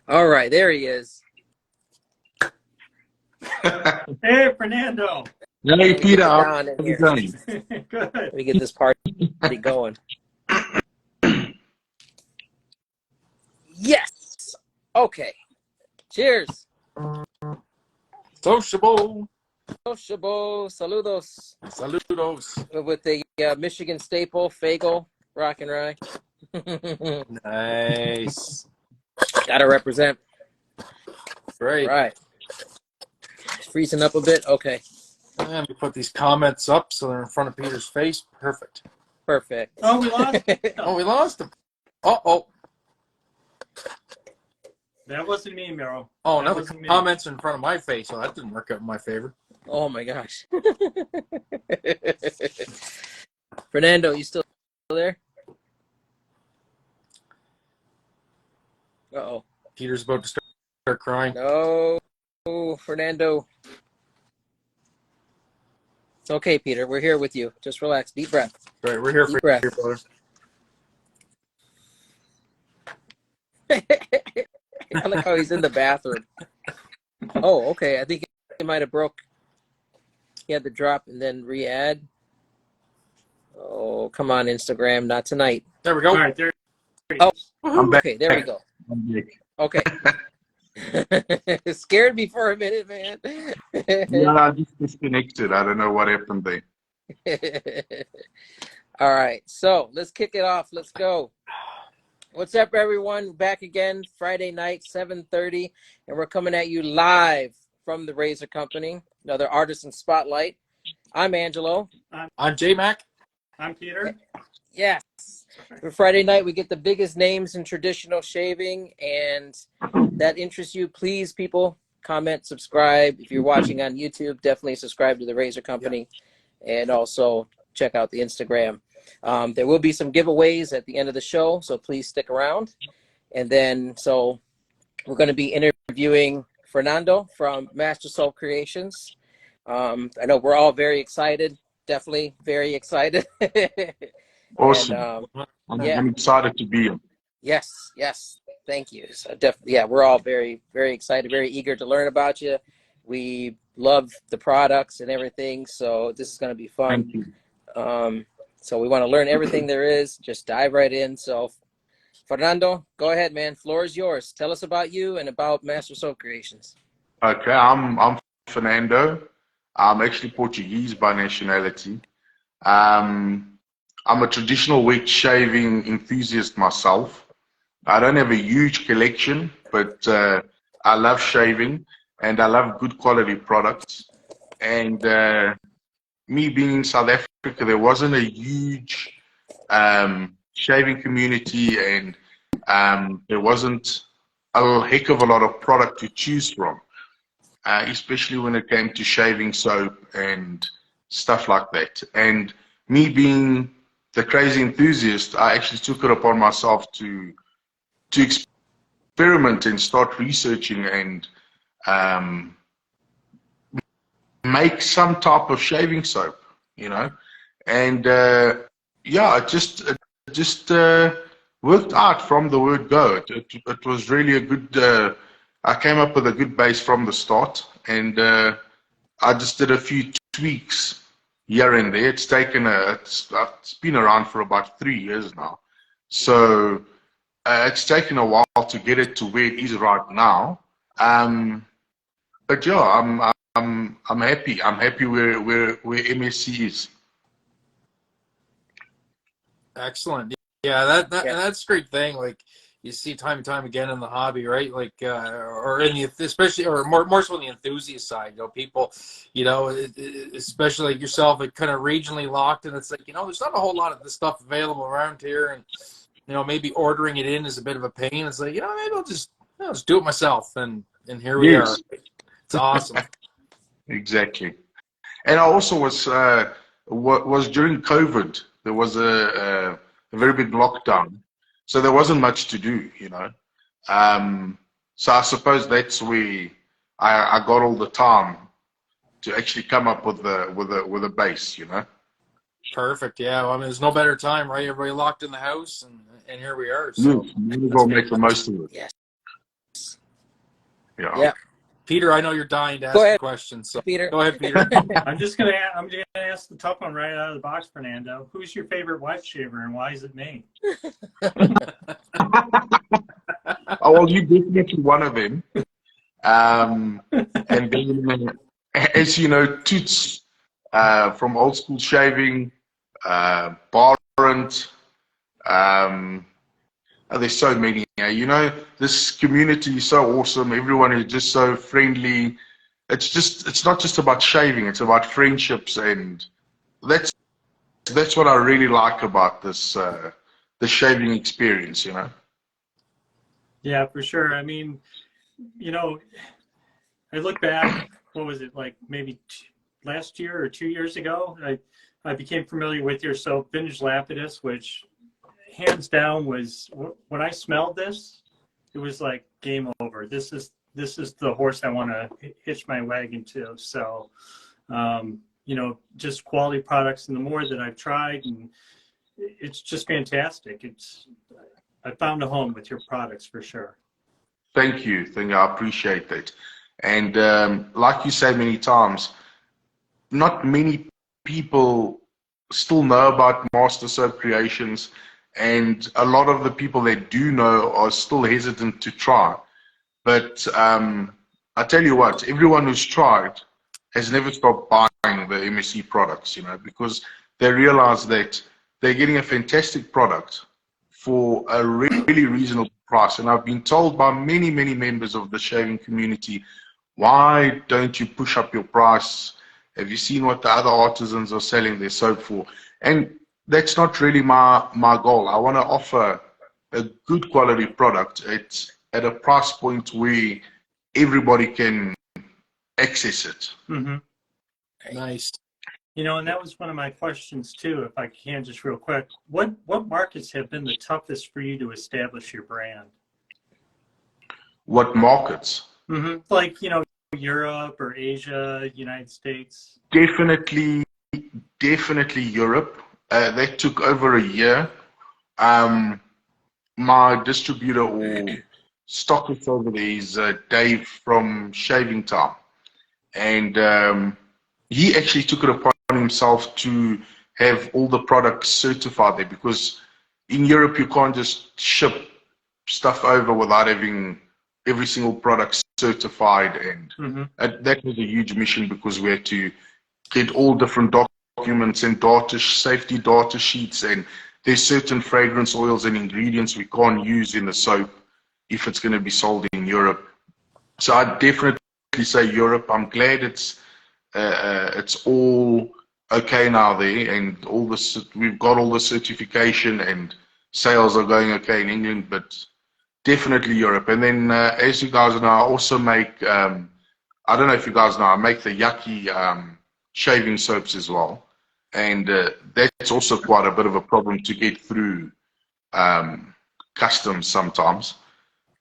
All right, there he is. Hey, Fernando. Hey, Peter. How Down in are you here. doing? Good. Let me get this party going. Yes. Okay. Cheers. Sociable. Sociable. Saludos. Saludos. With the Michigan staple, Fagel, Rock and Rye. Nice. Gotta represent. Great. All right. It's freezing up a bit. Okay. And we put these comments up so they're in front of Peter's face. Perfect. Perfect. Oh, we lost him. Oh, we lost him. Uh-oh. That wasn't me, Miro. Oh, That now the wasn't me. comments in front of my face. So that didn't work out in my favor. Oh my gosh. Fernando, you still there? Uh-oh. Peter's about to start crying. No, Fernando. It's okay, Peter. We're here with you. Just relax. Deep breath. Right, we're here Deep for breath. you, brother. I like how he's in the bathroom. Oh, okay. I think he might have broke. He had to drop and then re-add. Oh, come on, Instagram. Not tonight. There we go. All right, there. Oh, I'm back. okay. There we go. I'm back. Okay. It scared me for a minute, man. Yeah, I just disconnected. I don't know what happened there. All right. So let's kick it off. Let's go. What's up, everyone? Back again, Friday night, 7:30, and we're coming at you live from the Razor Company, another Artisan Spotlight. I'm Angelo. I'm J-Mac. I'm Peter. Yes. For Friday night, we get the biggest names in traditional shaving, and that interests you. Please, people, comment, subscribe. If you're watching on YouTube, definitely subscribe to the Razor Company, and also check out the Instagram. There will be some giveaways at the end of the show, so please stick around. And then, so we're going to be interviewing Fernando from Master Soul Creations. I know we're all very excited, definitely very excited. Awesome. And, I'm excited to be here. Yes, thank you. So definitely, yeah, we're all very, very excited, very eager to learn about you. We love the products and everything, so this is going to be fun. Thank you. So we want to learn everything there is. Just dive right in. So, Fernando, go ahead, man. Floor is yours. Tell us about you and about Master Soul Creations. Okay, I'm Fernando. I'm actually Portuguese by nationality. I'm a traditional wet shaving enthusiast myself. I don't have a huge collection, but I love shaving and I love good quality products. And me being in South Africa, there wasn't a huge shaving community, and there wasn't a heck of a lot of product to choose from, especially when it came to shaving soap and stuff like that. And me being the crazy enthusiast, I actually took it upon myself to experiment and start researching and make some type of shaving soap, you know. And yeah, it just worked out from the word go. It was really a good. I came up with a good base from the start, and I just did a few tweaks here and there. It's taken it's been around for about 3 years now, so it's taken a while to get it to where it is right now. But yeah, I'm happy. I'm happy where MSC is. Excellent. Yeah, that's a great thing. Like you see time and time again in the hobby, right? Like or in the especially or more so on the enthusiast side, you know, people, you know, especially like yourself, like kind of regionally locked, and it's like, you know, there's not a whole lot of this stuff available around here, and you know, maybe ordering it in is a bit of a pain. It's like, you know, maybe I'll just do it myself, and here we are. It's awesome. Exactly. And I also was during COVID. There was a very big lockdown, so there wasn't much to do, you know. So I suppose that's where I got all the time to actually come up with a base, you know. Perfect. Yeah. Well, I mean, there's no better time, right? Everybody locked in the house, and here we are. So we'll make the most of it. Yes. Yeah. Peter, I know you're dying to ask Go a ahead, question, so Peter. go ahead, Peter. I'm gonna ask the tough one right out of the box, Fernando. Who's your favorite wife shaver, and why is it me? Oh, well, you're definitely one of them. And then, as you know, Toots from Old School Shaving, Barrent, there's so many. You know, this community is so awesome. Everyone is just so friendly. It's not just about shaving. It's about friendships, and that's what I really like about this the shaving experience. You know. Yeah, for sure. I mean, you know, I look back, what was it, like maybe last year or 2 years ago, I became familiar with your soap, Vintage Lapidus, which hands down was, when I smelled this, it was like game over. This is the horse I want to hitch my wagon to. So, you know, just quality products, and the more that I've tried, and it's just fantastic. I found a home with your products for sure. Thank you. I appreciate that. And like you say many times, not many people still know about Master Soap Creations, and a lot of the people that do know are still hesitant to try. But I tell you what, everyone who's tried has never stopped buying the MSC products, you know, because they realize that they're getting a fantastic product for a really reasonable price. And I've been told by many, many members of the shaving community, why don't you push up your price? Have you seen what the other artisans are selling their soap for? And that's not really my goal. I want to offer a good quality product at a price point where everybody can access it. Mm-hmm. Nice. You know, and that was one of my questions too, if I can, just real quick. What markets have been the toughest for you to establish your brand? What markets? Mm-hmm. Like, you know, Europe or Asia, United States? Definitely Europe. That took over a year. My distributor or stockist over there is Dave from Shaving Time. And he actually took it upon himself to have all the products certified there, because in Europe you can't just ship stuff over without having every single product certified, and that was a huge mission, because we had to get all different documents and safety data sheets, and there's certain fragrance oils and ingredients we can't use in the soap if it's going to be sold in Europe. So I'd definitely say Europe. I'm glad it's all okay now there, and we've got all the certification, and sales are going okay in England, but definitely Europe. And then as you guys know, I also make, I don't know if you guys know, I make the Yucky shaving soaps as well. And that's also quite a bit of a problem to get through customs sometimes.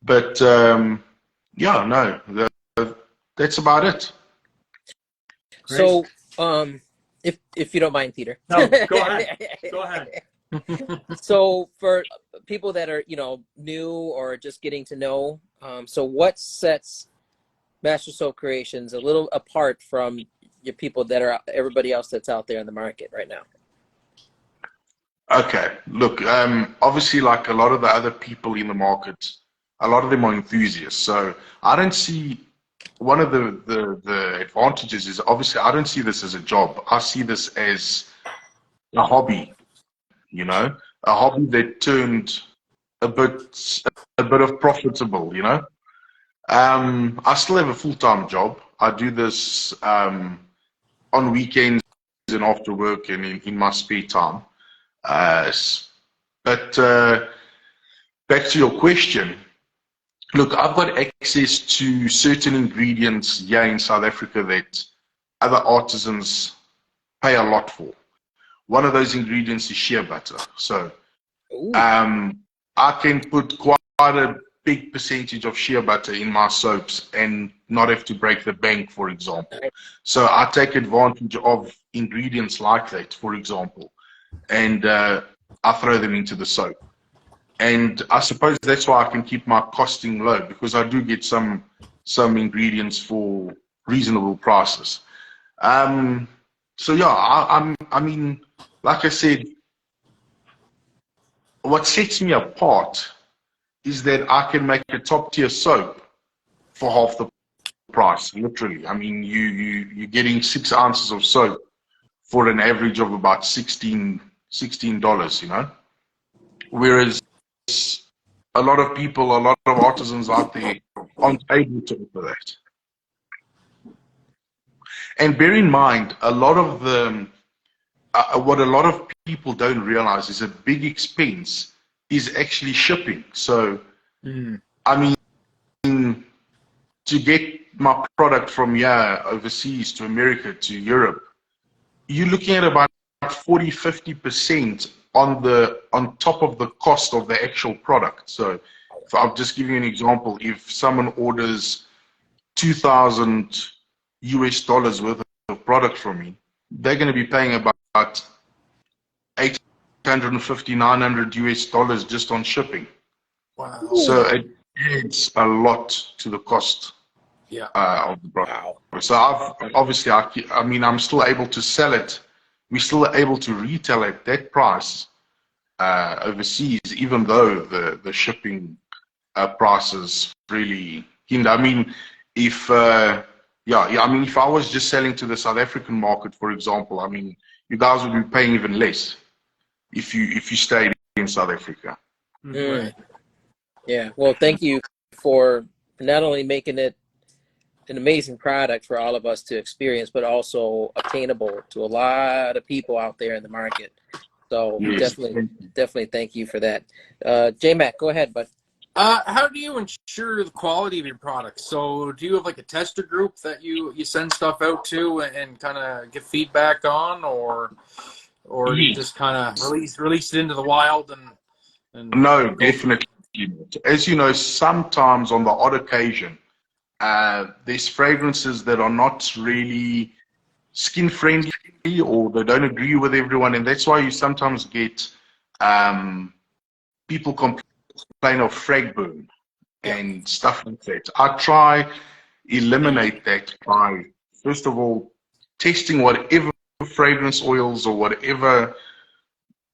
But yeah, no, that's about it. Great. So, if you don't mind, Peter. No, go ahead. Go ahead. So for people that are, you know, new or just getting to know, so what sets Master Soap Creations a little apart from your people that are everybody else that's out there in the market right now? Okay, look, obviously, like a lot of the other people in the market, a lot of them are enthusiasts. So I don't see, one of the advantages is, obviously I don't see this as a job. I see this as a hobby, you know, a hobby that turned a bit of profitable, you know. I still have a full-time job. I do this on weekends and after work and in my spare time. But back to your question, look, I've got access to certain ingredients here in South Africa that other artisans pay a lot for. One of those ingredients is shea butter. So I can put quite a big percentage of shea butter in my soaps and not have to break the bank, for example. So I take advantage of ingredients like that, for example, and I throw them into the soap. And I suppose that's why I can keep my costing low, because I do get some some ingredients for reasonable prices. So yeah, I mean, like I said, what sets me apart is that I can make a top tier soap for half the price, literally. I mean, you're getting 6 ounces of soap for an average of about $16, you know. Whereas a lot of people, a lot of artisans out there aren't able to offer that. And bear in mind, a lot of the what a lot of people don't realize is a big expense is actually shipping. So, I mean, to get my product from here overseas to America to Europe, you're looking at about 40–50% on top of the cost of the actual product. So, if I'll just give you an example. If someone orders $2,000 worth of product from me, they're going to be paying about $850–900 just on shipping. Wow. So it adds a lot to the cost. Yeah. Of the product. Wow. So obviously, I mean, I'm still able to sell it. We're still able to retail at that price overseas, even though the shipping prices really hinder. I mean, if I mean, if I was just selling to the South African market, for example, I mean, you guys would be paying even less if you stayed in South Africa. Right. Yeah. Well, thank you for not only making it an amazing product for all of us to experience, but also obtainable to a lot of people out there in the market. So Yes. definitely thank you for that. J-Mac, go ahead, bud. How do you ensure the quality of your products? So do you have like a tester group that you send stuff out to and kind of get feedback on, or you just kind of release it into the wild and No, definitely not. As you know, sometimes on the odd occasion, there's fragrances that are not really skin friendly, or they don't agree with everyone, and that's why you sometimes get people complain of frag burn and stuff like that. I try eliminate that by, first of all, testing whatever fragrance oils or whatever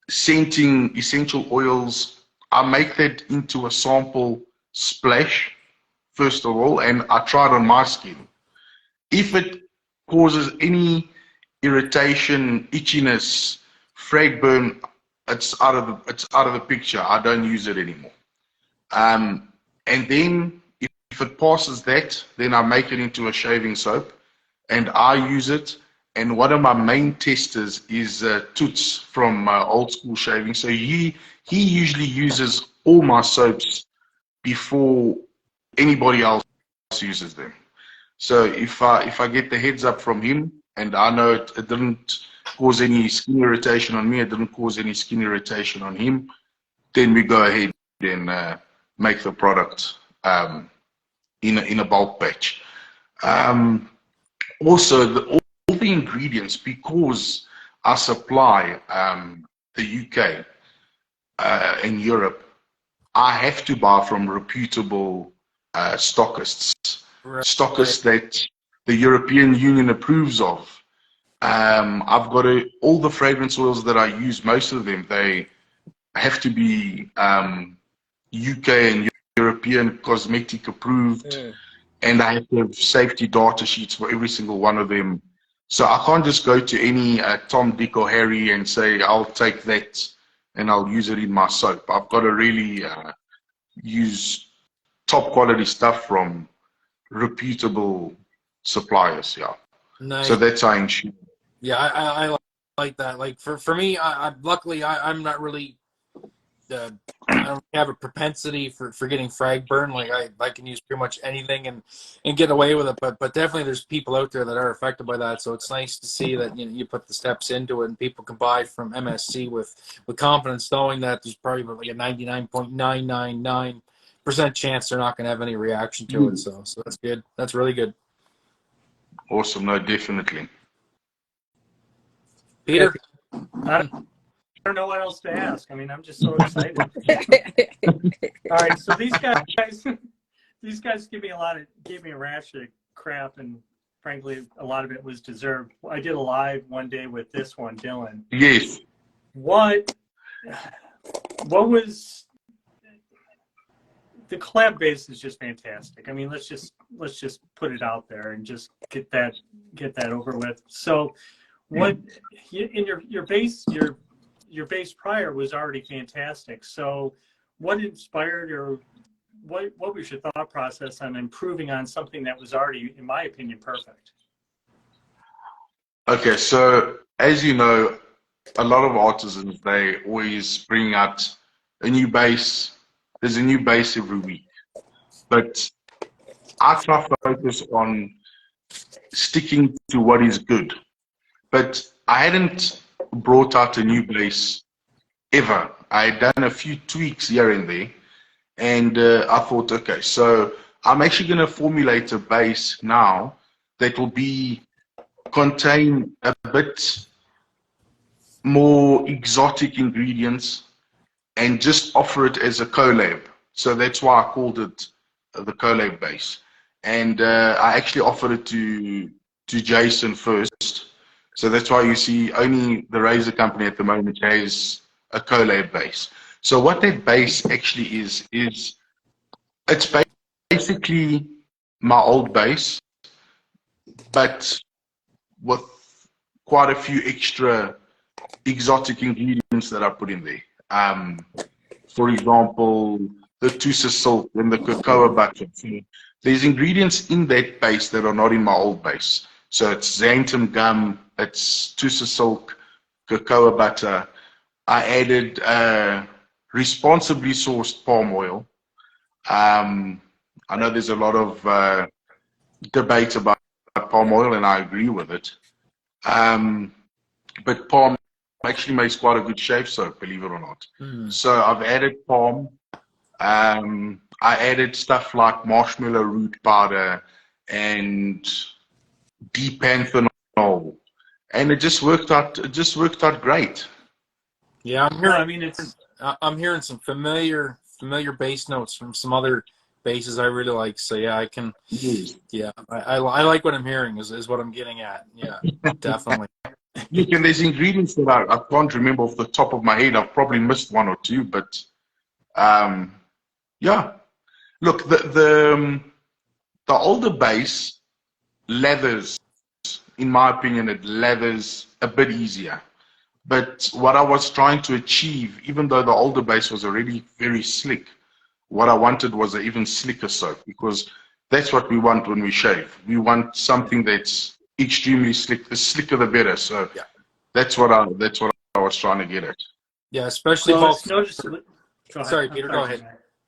scenting essential oils. I make that into a sample splash, first of all, and I try it on my skin. If it causes any irritation, itchiness, frag burn, it's out of the picture. I don't use it anymore. And then if it passes that, then I make it into a shaving soap, and I use it. And one of my main testers is Toots from Old School Shaving. So he usually uses all my soaps before anybody else uses them. So if I get the heads up from him, and I know it didn't cause any skin irritation on me, it didn't cause any skin irritation on him, then we go ahead and make the product in a bulk batch. Also, all the ingredients, because I supply the UK and Europe, I have to buy from reputable stockists, that the European Union approves of. I've got all the fragrance oils that I use, most of them, they have to be UK and European cosmetic approved, and I have to have safety data sheets for every single one of them. So I can't just go to any Tom, Dick, or Harry and say, I'll take that and I'll use it in my soap. I've got to really use top quality stuff from reputable suppliers. Yeah. Nice. So that's how I ensure. Yeah, I like that. Like for me, luckily I'm not really. I don't have a propensity for getting frag burn. Like I can use pretty much anything and get away with it. But definitely there's people out there that are affected by that. So it's nice to see that you put the steps into it and people can buy from MSC with confidence, knowing that there's probably like a 99.999% chance they're not going to have any reaction to it. So that's good. That's really good. Awesome. No, definitely. Peter? I don't know what else to ask. I mean, I'm just so excited. All right, so these these guys gave me a rash of crap, and frankly, a lot of it was deserved. I did a live one day with this one, Dylan. Yes. What was the collab base is just fantastic. I mean, let's just put it out there and just get that over with. So, what in your base prior was already fantastic. So, what inspired or what was your thought process on improving on something that was already, in my opinion, perfect? Okay, so as you know, a lot of artisans, they always bring out a new base. There's a new base every week. But I try to focus on sticking to what is good. But I hadn't brought out a new base ever. I had done a few tweaks here and there. And I thought, okay, so I'm actually going to formulate a base now that will contain a bit more exotic ingredients and just offer it as a collab. So that's why I called it the collab base. And I actually offered it to Jason first. So that's why you see only the Razor Company at the moment has a collab base. So what that base actually is it's basically my old base, but with quite a few extra exotic ingredients that I put in there. For example, the Tussa silk and the cocoa butter. There's ingredients in that base that are not in my old base. So it's xanthan gum, it's Tussa silk, cocoa butter. I added responsibly sourced palm oil. I know there's a lot of debate about palm oil, and I agree with it. But palm actually makes quite a good shave soap, believe it or not. So I've added palm. I added stuff like marshmallow root powder and D-panthenol, and it just worked out. It just worked out great. Yeah, I'm hearing some familiar bass notes from some other basses I really like. So yeah, I can. Yeah, I like what I'm hearing. Is what I'm getting at. Yeah, definitely. Look, and there's ingredients that I can't remember off the top of my head. I've probably missed one or two, but yeah. Look, the older bass leathers, in my opinion, it leathers a bit easier. But what I was trying to achieve, even though the older base was already very slick, what I wanted was an even slicker soap, because that's what we want when we shave. We want something that's extremely slick. The slicker, the better. So yeah, that's what I was trying to get at. Yeah, especially both. Sorry, Peter. Go ahead.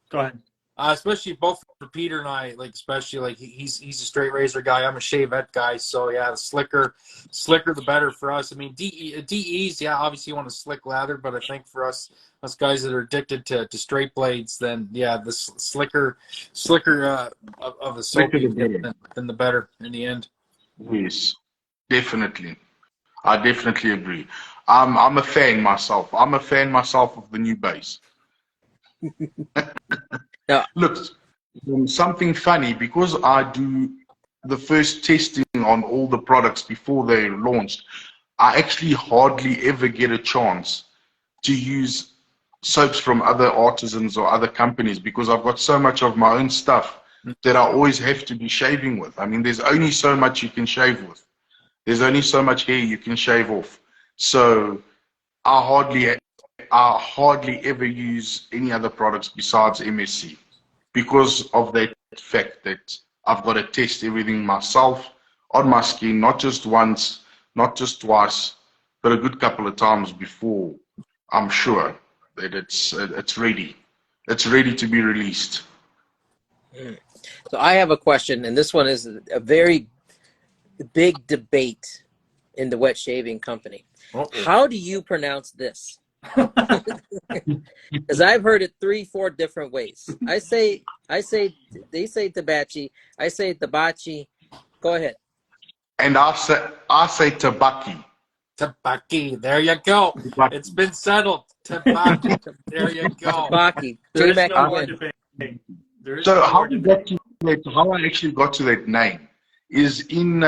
Go ahead. Especially both for Peter and I, like especially like he's a straight razor guy. I'm a shavette guy, so yeah, the slicker the better for us. I mean, DEs, yeah, obviously you want a slick lather, but I think for us guys that are addicted to straight blades, then yeah, the slicker of the soap than the better in the end. Yes, definitely. I definitely agree. I'm a fan myself. I'm a fan myself of the new base. Yeah. Look, something funny, because I do the first testing on all the products before they're launched, I actually hardly ever get a chance to use soaps from other artisans or other companies, because I've got so much of my own stuff that I always have to be shaving with. I mean, there's only so much you can shave with. There's only so much hair you can shave off. So I hardly ever use any other products besides MSC, because of that fact that I've got to test everything myself on my skin, not just once, not just twice, but a good couple of times before I'm sure that it's ready. It's ready to be released. So I have a question, and this one is a very big debate in the wet shaving company. How do you pronounce this? Because I've heard it 3-4 different ways. They say tabachi, I say tabachi. Go ahead. And I say tabaki. Tabaki, there you go. It's been settled. Tabaki, there you go. Tabaki. There is J-Mac no more win. debate. There is So no how more we debate. got to how I actually got to that name is in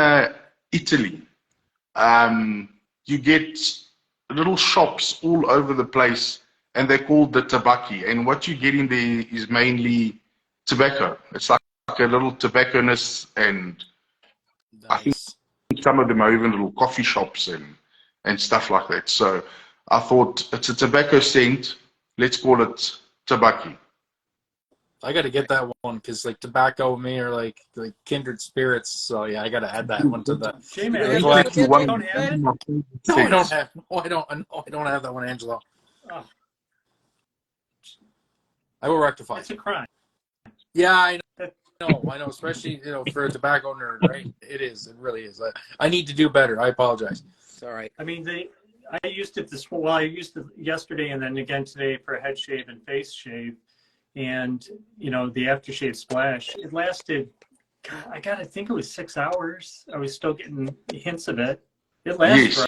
Italy. You get little shops all over the place, and they're called the tabacchi. And what you get in there is mainly tobacco. It's like a little tobacconist, and I think Nice. some of them are even little coffee shops and stuff like that. So I thought it's a tobacco scent. Let's call it tabacchi. I got to get that one because like tobacco and me are like kindred spirits. So yeah, I got to add that one to the. J-Man, You you have Well, that one yet, don't have it? No, I don't have. No, I don't. No, I don't have that one, Angelo. Oh, I will rectify. that's a crime. Yeah, I know. I know. Especially for a tobacco nerd, right? It is. It really is. I need to do better. I apologize. It's all right. I mean, I used it I used it yesterday and then again today for a head shave and face shave. And, the aftershave splash, it lasted, God, I think it was 6 hours. I was still getting hints of it. It lasts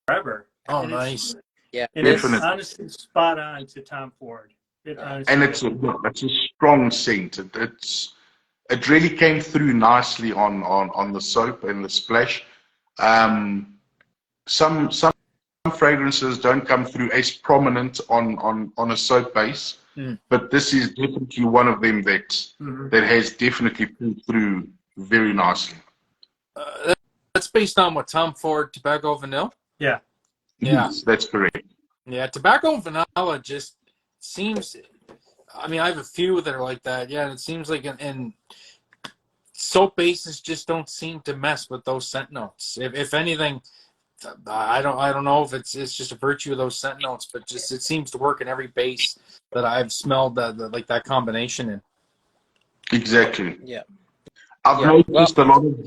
forever. Oh, And nice. Yeah, And it's Definitely. honestly spot on to Tom Ford. And it's a strong scent. It really came through nicely on the soap and the splash. Some fragrances don't come through as prominent on a soap base. But this is definitely one of them that has definitely pulled through very nicely. That's based on what Tom Ford Tobacco Vanilla. Yeah. Yeah. Yes, that's correct. Yeah, Tobacco Vanilla just seems. I mean, I have a few that are like that. Yeah, and it seems like in soap bases just don't seem to mess with those scent notes. If anything, I don't know if it's just a virtue of those scent notes, but just it seems to work in every base that I've smelled like that combination in. Exactly. Yeah. I've noticed a lot of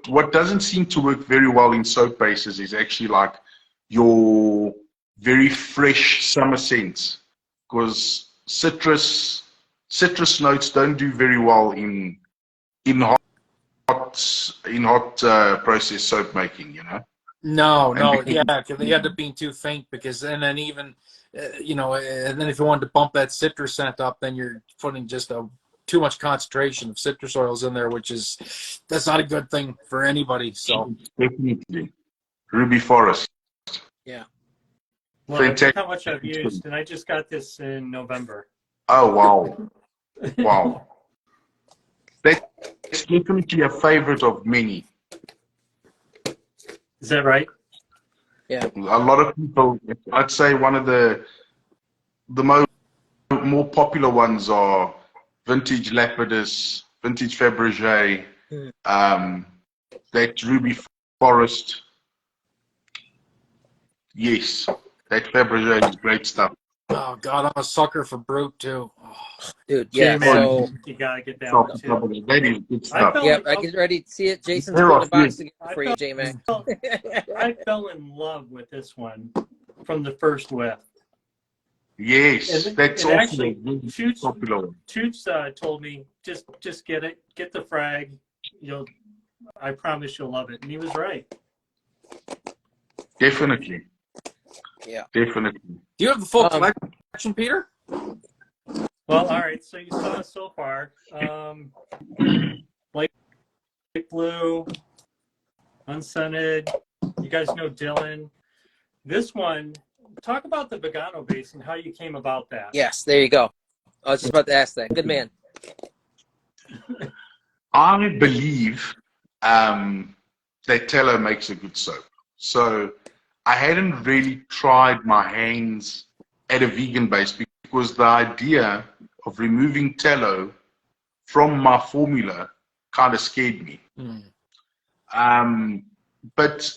what doesn't seem to work very well in soap bases is actually like your very fresh summer scents, because citrus notes don't do very well in hot process soap making. No, yeah, because they end up being too faint and then even, and then if you wanted to bump that citrus scent up, then you're putting just too much concentration of citrus oils in there, that's not a good thing for anybody. So definitely, Ruby Forest. Yeah. Well, that's how much I've used, and I just got this in November. Oh, wow. Wow. That's definitely a favorite of many. Is that right? Yeah. A lot of people, I'd say one of the more popular ones are Vintage Lapidus, Vintage Fabergé, that Ruby Forest. Yes, that Fabergé is great stuff. oh god, I'm a sucker for Brute too. Oh. Dude, yeah. J-Man, So you gotta get that one too. That is good stuff. I get ready to see it. Jason's putting the box together for you, J-Man. I fell in love with this one from the first whiff. Yes, that's also actually, a popular one. Toots told me just get it, get the frag. I promise you'll love it, and he was right. Definitely. Yeah. Definitely. Do you have the full collection, Peter? Well, all right. So you saw us so far. Light blue, unscented. You guys know Dylan. This one. Talk about the Vegano base and how you came about that. Yes, there you go. I was just about to ask that. Good man. I believe that tallow makes a good soap. So I hadn't really tried my hands at a vegan base because the idea of removing tallow from my formula kind of scared me. But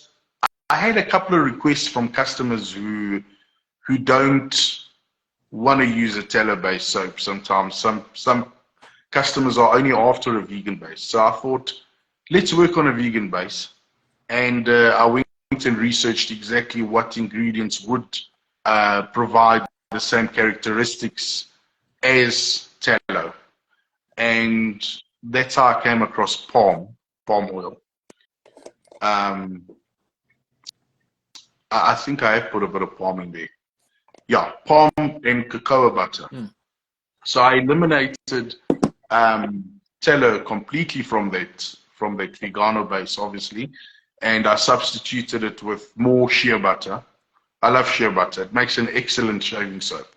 I had a couple of requests from customers who don't want to use a tallow-based soap sometimes. Some customers are only after a vegan base. So I thought, let's work on a vegan base. And I went and researched exactly what ingredients would provide the same characteristics as tallow. And that's how I came across palm oil. I think I have put a bit of palm in there. Yeah, palm and cocoa butter. So I eliminated tallow completely from that vegano base, obviously, and I substituted it with more shea butter. I love shea butter. It makes an excellent shaving soap.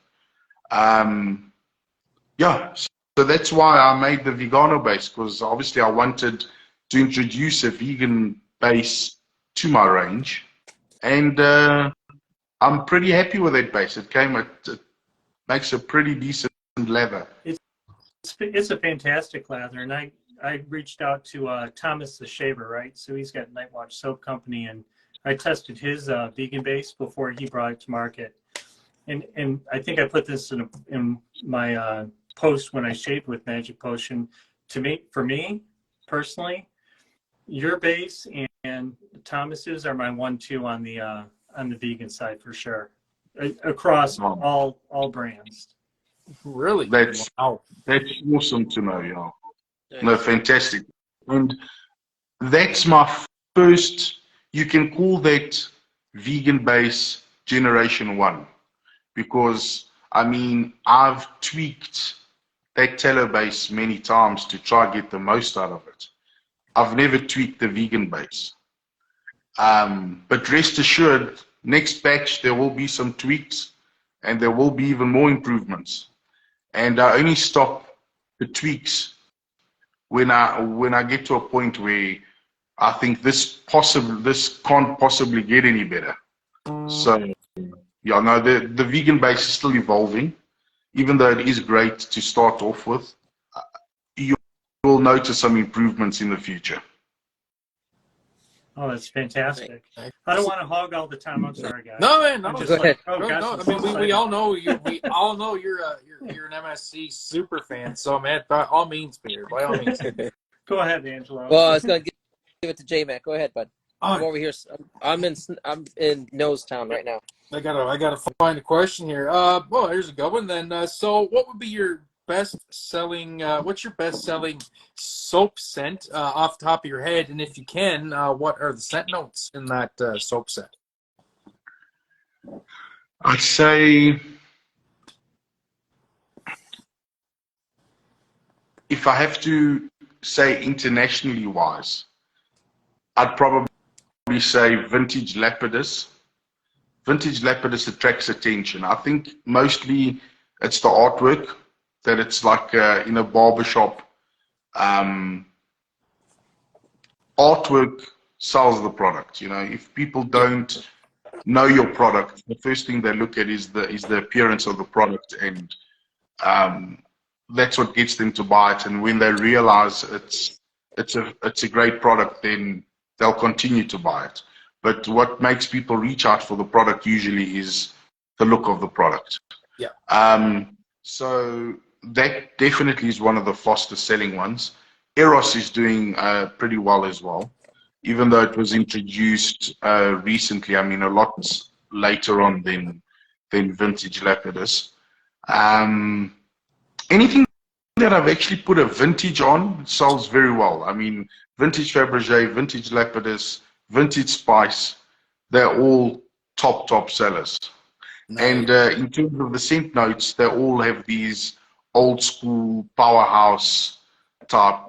Yeah, so that's why I made the vegano base, because obviously I wanted to introduce a vegan base to my range, and I'm pretty happy with that base. It makes a pretty decent lather. It's a fantastic lather, and I reached out to Thomas the Shaver, right? So he's got Night Watch Soap Company, and I tested his vegan base before he brought it to market. And I think I put this in my post when I shaved with Magic Potion. For me personally, your base and Thomas's are my 1-2 on the vegan side for sure, across all brands. Really? That's wow. That's awesome to know, yeah. No, fantastic. And that's my first, you can call that vegan base generation 1, because I mean, I've tweaked that tallow base many times to try to get the most out of it. I've never tweaked the vegan base. But rest assured, next batch there will be some tweaks, and there will be even more improvements. And I only stop the tweaks when I get to a point where I think this can't possibly get any better. So yeah, no, the vegan base is still evolving, even though it is great to start off with. You will notice some improvements in the future. Oh, that's fantastic. I don't want to hog all the time. I'm sorry, guys. No, man, no. Just like, oh, no, gosh, no. I'm I so mean, we excited. all know you. We all know you're an MSC super fan. So, man, by all means, Peter, by all means. Go ahead, Angelo. Well, I was going to give it to J-Mac. Go ahead, bud. I'm Oh, over here. I'm in Nosetown right now. I gotta find a question here. Well, here's a good one then. So, what would be your best-selling? What's your best-selling soap scent off the top of your head? And if you can, what are the scent notes in that soap set? I'd say, if I have to say internationally wise, I'd probably say vintage Lapidus. Vintage Lapidus attracts attention. I think mostly it's the artwork, that it's like in a barbershop. Artwork sells the product. You know, if people don't know your product, the first thing they look at is the appearance of the product, and that's what gets them to buy it. And when they realize it's a great product, then they'll continue to buy it. But what makes people reach out for the product usually is the look of the product. Yeah. So that definitely is one of the fastest selling ones. Eros is doing pretty well as well, even though it was introduced recently. I mean, a lot later on than vintage Lapidus. Anything that I've actually put a vintage on sells very well. I mean, vintage Fabergé, vintage Lapidus, vintage Spice, they're all top sellers. Nice. And in terms of the scent notes, they all have these old school powerhouse type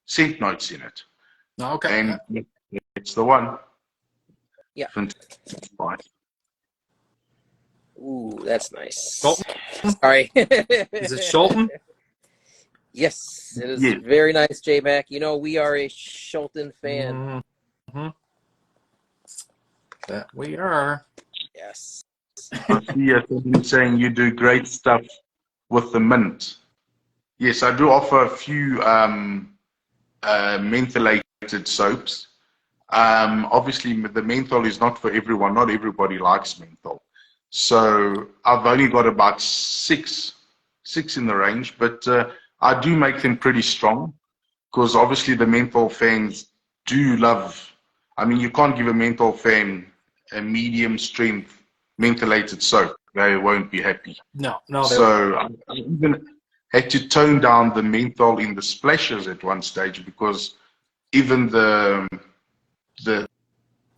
scent notes in it. Okay. And it's the one. Yeah. Vintage Spice. Ooh, that's nice. Schulten? Sorry. Is it Schulten? Yes, it is Yeah. very nice, J-Mac. You know, we are a Schulten fan. Mm-hmm. That we are. Yes. I see someone saying you do great stuff with the mint. Yes, I do offer a few mentholated soaps. Obviously, the menthol is not for everyone. Not everybody likes menthol. So I've only got about six in the range, but I do make them pretty strong, because obviously the menthol fans do love. I mean, you can't give a menthol fan a medium strength mentholated soap. They won't be happy. No. So I even had to tone down the menthol in the splashes at one stage, because even the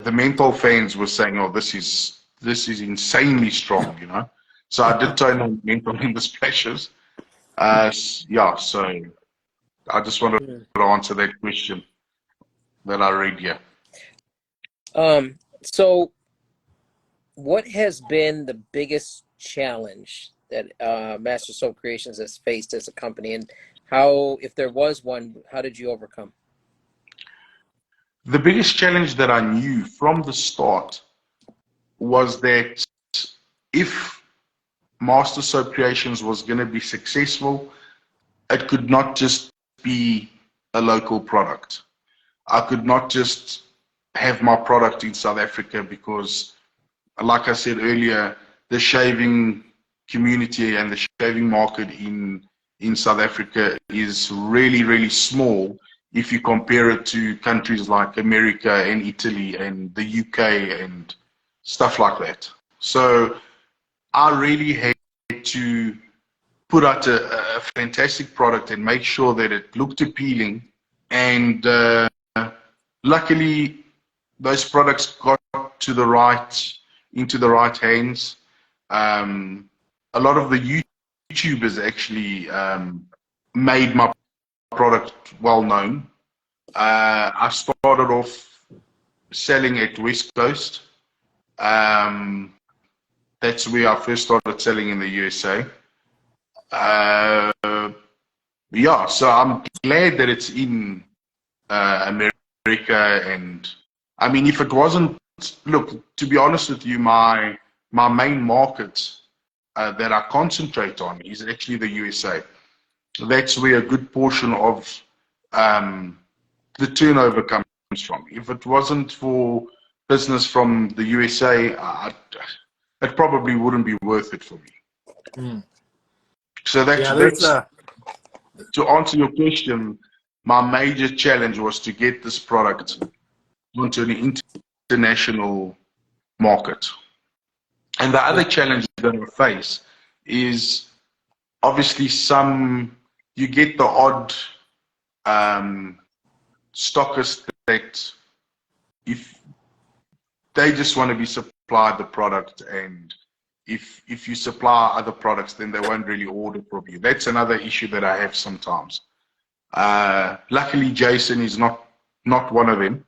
menthol fans were saying, "Oh, this is insanely strong," you know. So I did tone down menthol in the splashes. Yeah, so I just wanted to answer that question that I read here. So what has been the biggest challenge that Master Soap Creations has faced as a company, and how, if there was one, how did you overcome? The biggest challenge that I knew from the start was that if Master Soap Creations was going to be successful, it could not just be a local product. I could not just have my product in South Africa because, like I said earlier, the shaving community and the shaving market in South Africa is really, really small if you compare it to countries like America and Italy and the UK and stuff like that. So I really had to put out a fantastic product and make sure that it looked appealing. And luckily, those products got to into the right hands. A lot of the YouTubers actually made my product well known. I started off selling at West Coast. That's where I first started selling in the USA. Yeah, so I'm glad that it's in America. And I mean, if it wasn't, look, to be honest with you, my main market that I concentrate on is actually the USA. That's where a good portion of the turnover comes from. If it wasn't for business from the USA, it probably wouldn't be worth it for me. Mm. So that's to answer your question. My major challenge was to get this product onto an international market. And the other challenge that I face is obviously you get the odd stockist that if they just want to be supplied the product, and if you supply other products, then they won't really order from you. That's another issue that I have sometimes. Luckily, Jason is not one of them.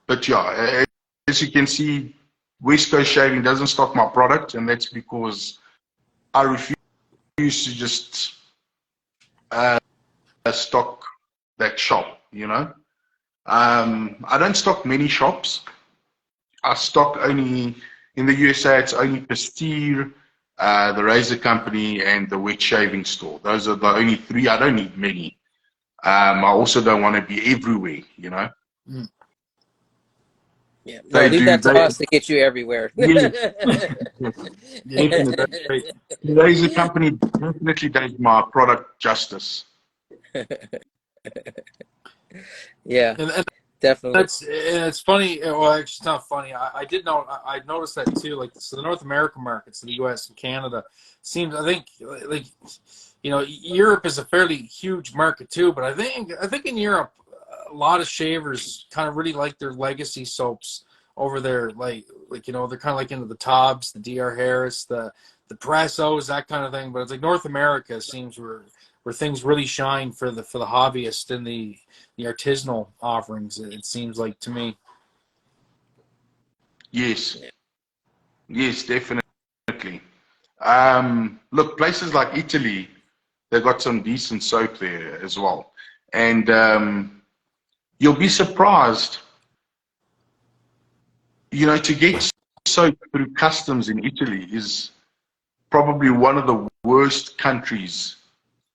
But yeah, as you can see, West Coast Shaving doesn't stock my product, and that's because I refuse to just stock that shop, you know. I don't stock many shops. I stock only, in the USA, it's only Pasteur, the Razor Company, and the Wet Shaving Store. Those are the only three. I don't need many. I also don't want to be everywhere, you know. Mm. Yeah, no, leave that to us to get you everywhere. Definitely. The Razor Company definitely does my product justice. Yeah, and definitely. It's funny. Well, actually, it's not funny. I did know. I noticed that too. Like, so the North American markets, the U.S. and Canada, seems. I think, like, you know, Europe is a fairly huge market too. But I think in Europe, a lot of shavers kind of really like their legacy soaps over there. Like you know, they're kind of like into the Tobs, the DR Harris, the Pressos, that kind of thing. But it's like North America seems where things really shine for the hobbyist and the artisanal offerings, it seems like to me. Yes, definitely. Look, places like Italy, they've got some decent soap there as well. And you'll be surprised, you know, to get soap through customs in Italy is probably one of the worst countries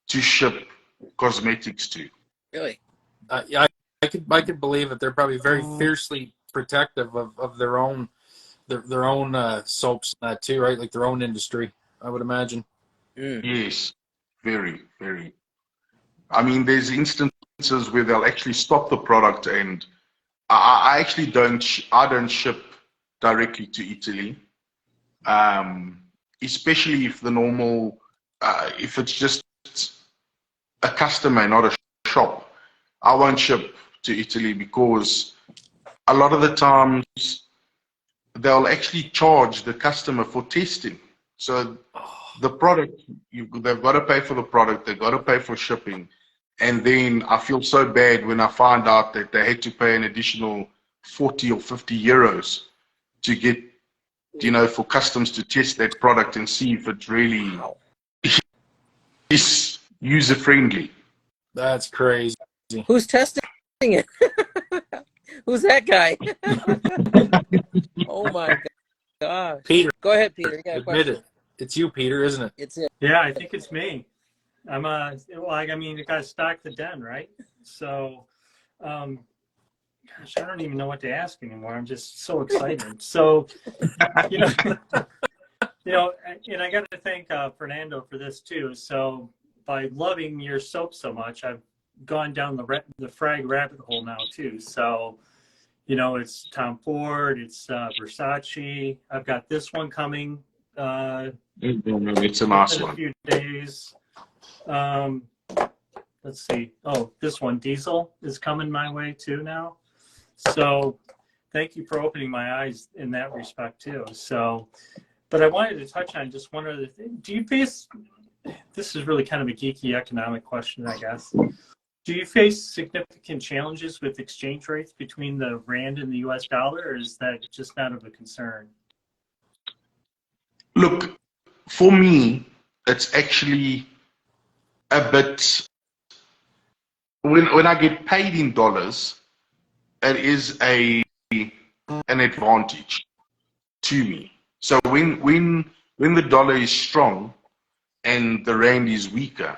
to ship cosmetics to. Really? Yeah, I could believe that they're probably very fiercely protective of their own soaps and that too, right? Like their own industry, I would imagine. Mm. Yes, very, very. I mean, there's instances where they'll actually stop the product, and I actually don't ship directly to Italy, especially if the normal, if it's just a customer, not a shop. I won't ship to Italy because a lot of the times they'll actually charge the customer for testing. So the product, they've got to pay for the product, they've got to pay for shipping. And then I feel so bad when I find out that they had to pay an additional 40 or 50 euros to get, you know, for customs to test that product and see if it really is user friendly. That's crazy. Who's testing it? Who's that guy? Oh my gosh. Peter, Go ahead, Peter. You got a admit question? it. It's you, Peter, isn't it? It's it. Yeah, I think it's me. I'm well, I mean, you got to stock the den, right? So, gosh, I don't even know what to ask anymore. I'm just so excited. So, you know, and I got to thank Fernando for this too. So, by loving your soap so much, I've gone down the frag rabbit hole now too. So, you know, it's Tom Ford, it's Versace. I've got this one coming. It's a nice in a one. few days. Let's see. Oh, this one, Diesel, is coming my way too now. So thank you for opening my eyes in that respect too. So, but I wanted to touch on just one other thing. Do you face, this is really kind of a geeky economic question, I guess. Do you face significant challenges with exchange rates between the rand and the US dollar, or is that just not of a concern? Look, for me, it's actually a bit, when I get paid in dollars, it is an advantage to me. So when the dollar is strong and the rand is weaker,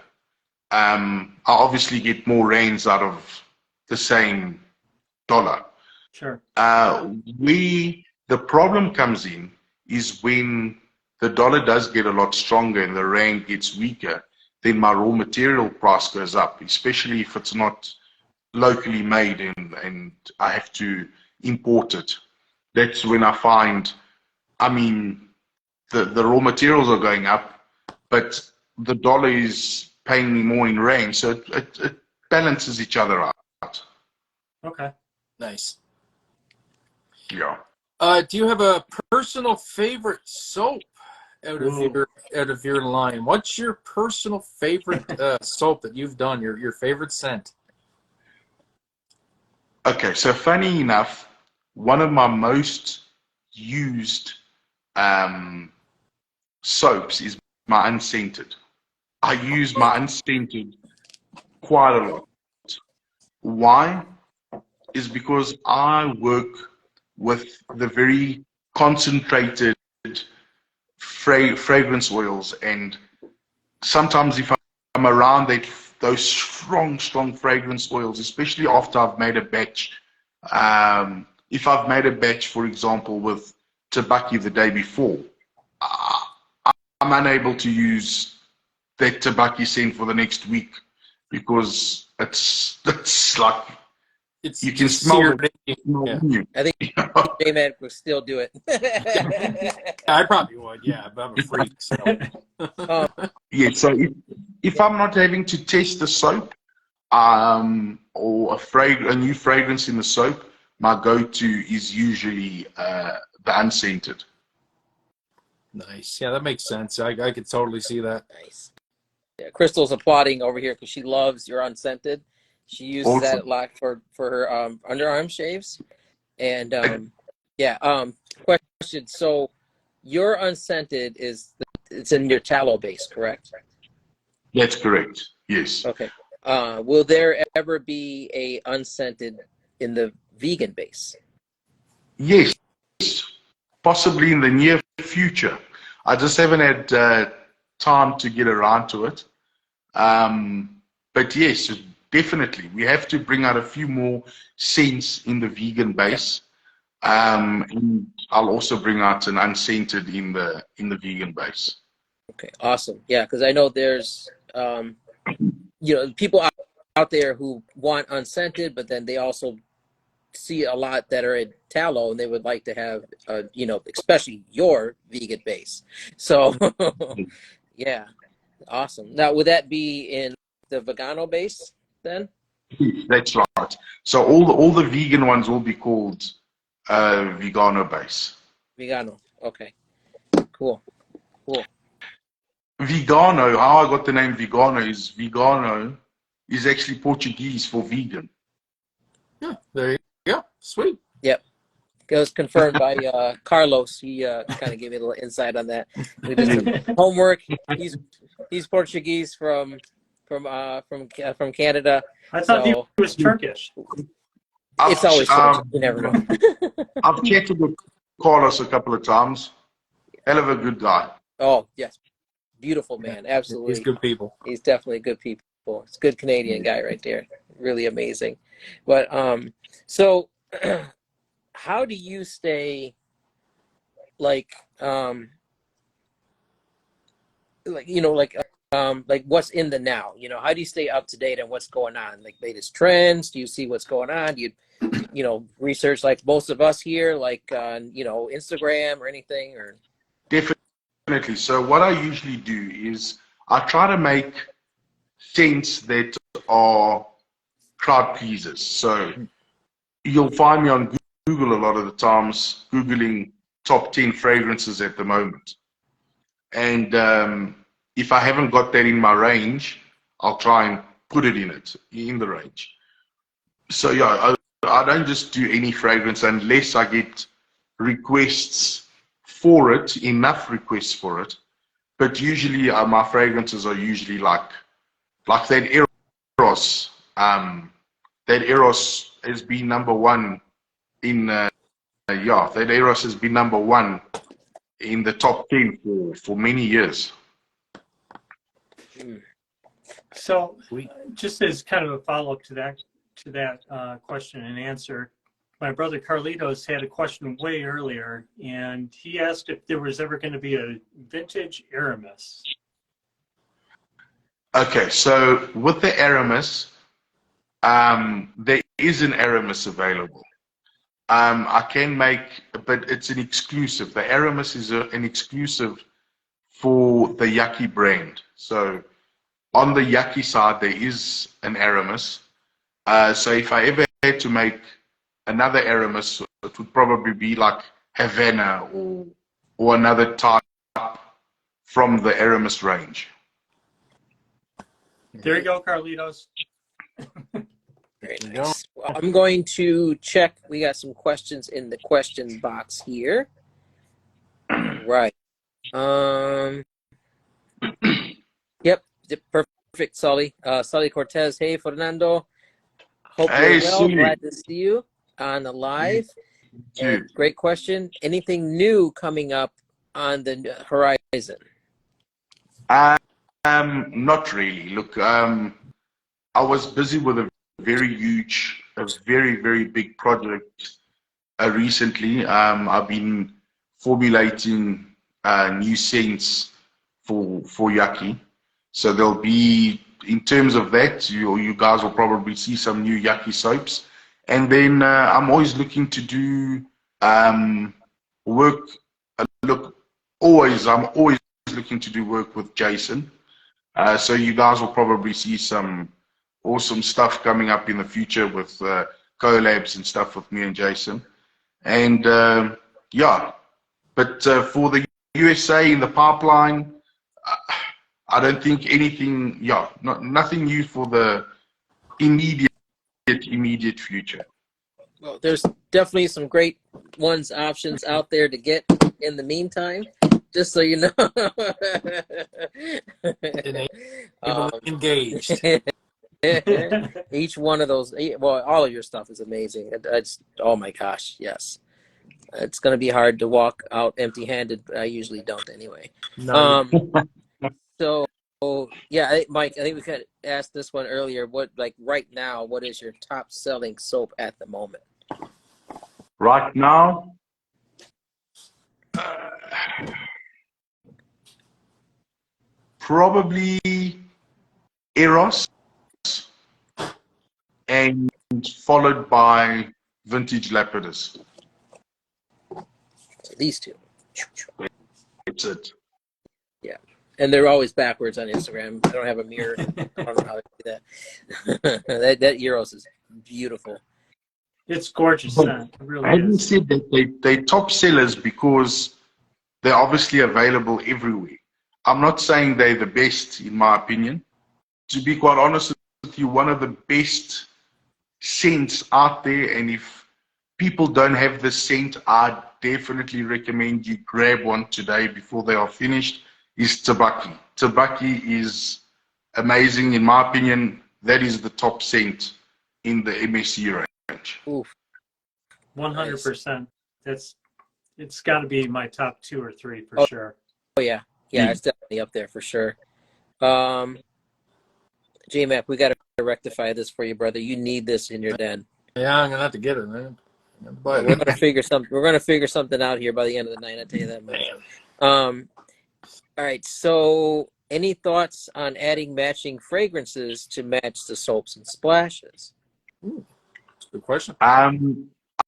I obviously get more rands out of the same dollar. Sure. The problem comes in is when the dollar does get a lot stronger and the rand gets weaker, then my raw material price goes up, especially if it's not locally made and I have to import it. That's when I find, I mean, the raw materials are going up, but the dollar is paying me more in rand, so it balances each other out. Okay. Nice. Yeah. Do you have a personal favorite soap out of your line? What's your personal favorite soap that you've done? Your favorite scent? Okay, so funny enough, one of my most used soaps is my unscented. I use my unscented quite a lot. Why? Is because I work with the very concentrated fragrance oils, and sometimes if I'm around those strong fragrance oils, especially after I've made a batch, if I've made a batch, for example, with tobacco the day before, I'm unable to use that tobacco scent for the next week because it's like you can smell it. Yeah. I think J-Man would still do it. I probably would, yeah, but I'm a freak. So. Yeah, so if I'm not having to test the soap or a new fragrance in the soap, my go-to is usually the unscented. Nice. Yeah, that makes sense. I could totally see that. Nice. Yeah, Crystal's applauding over here because she loves your unscented. She uses that a lot for her underarm shaves. And question. So your unscented it's in your tallow base, correct? That's correct. Yes. Okay. Will there ever be a unscented in the vegan base? Yes, possibly in the near future. I just haven't had time to get around to it. But yes, definitely. We have to bring out a few more scents in the vegan base. And I'll also bring out an unscented in the vegan base. Okay, awesome. Yeah, because I know there's people out there who want unscented, but then they also see a lot that are in tallow, and they would like to have especially your vegan base. So yeah, awesome. Now, would that be in the Vegano base then? That's right. So all the vegan ones will be called Vegano base. Vegano. Okay. Cool. Cool. Vegano, how I got the name Vegano is actually Portuguese for vegan. Yeah, there you go. Sweet. Yep. It was confirmed by Carlos. He kind of gave me a little insight on that. We did some homework. He's Portuguese from Canada. I thought he was Turkish. It's always Turkish. You never know. I've chatted with Carlos a couple of times. Hell of a good guy. Oh, yes. Beautiful man. Absolutely. He's good people. He's definitely good people. It's a good Canadian guy right there. Really amazing. But so how do you stay like what's in the now? You know, how do you stay up to date on what's going on? Like latest trends? Do you see what's going on? Do you research like most of us here, like on Instagram or anything? Or Definitely. So what I usually do is I try to make scents that are crowd pleasers. So you'll find me on Google a lot of the times, Googling top 10 fragrances at the moment. And if I haven't got that in my range, I'll try and put it in the range. So yeah, I don't just do any fragrance unless I get requests for it, enough requests for it. But usually my fragrances are usually like that Eros. That Eros has been number one in that Eros has been number one in the top 10 for many years. So, just as kind of a follow-up to that question and answer, my brother Carlitos had a question way earlier, and he asked if there was ever going to be a vintage Aramis. Okay, so with the Aramis, there is an Aramis available. I can make, but it's an exclusive. The Aramis is an exclusive for the Yucky brand. So on the Yucky side, there is an Aramis. So if I ever had to make another Aramis, it would probably be like Havana or another type from the Aramis range. There you go, Carlitos. Very nice. Well, I'm going to check. We got some questions in the question box here. Right. Yep. Perfect, Sully. Sully Cortez. Hey, Fernando. Hope you're well. Sully. Glad to see you on the live. And great question. Anything new coming up on the horizon? Not really. Look, I was busy with a very, very big project recently. I've been formulating new scents for Yucky. So there'll be, in terms of that, you guys will probably see some new Yucky soaps. And then I'm always looking to do work. I'm always looking to do work with Jason. So you guys will probably see some awesome stuff coming up in the future with collabs and stuff with me and Jason. And but for the USA in the pipeline, I don't think anything, nothing new for the immediate future. Well, there's definitely some great options out there to get in the meantime, just so you know. Engaged. Each one of those, well, all of your stuff is amazing. It's, oh my gosh, yes. It's going to be hard to walk out empty-handed. I usually don't anyway. No. So, yeah, Mike, I think we could ask this one earlier. What, like right now, what is your top selling soap at the moment? Right now, probably Eros, and followed by Vintage Lapidus. So these two. That's it. Yeah. And they're always backwards on Instagram. I don't have a mirror. I don't know how to do that. that Eros is beautiful. It's gorgeous. It really I haven't is. said that they top sellers because they're obviously available everywhere. I'm not saying they're the best, in my opinion. To be quite honest with you, one of the best scents out there, and if people don't have the scent, I definitely recommend you grab one today before they are finished, is Tabaki. Tabaki is amazing. In my opinion, that is the top scent in the MSC range. Oof. 100%. It's got to be my top 2 or 3 for sure. Oh yeah, it's definitely up there for sure. J-Mac, we got to rectify this for you, brother. You need this in your den. Yeah, I'm gonna have to get it, man. We're gonna figure something. We're gonna figure something out here by the end of the night. I tell you that much. All right. So, any thoughts on adding matching fragrances to match the soaps and splashes? Ooh, that's a good question.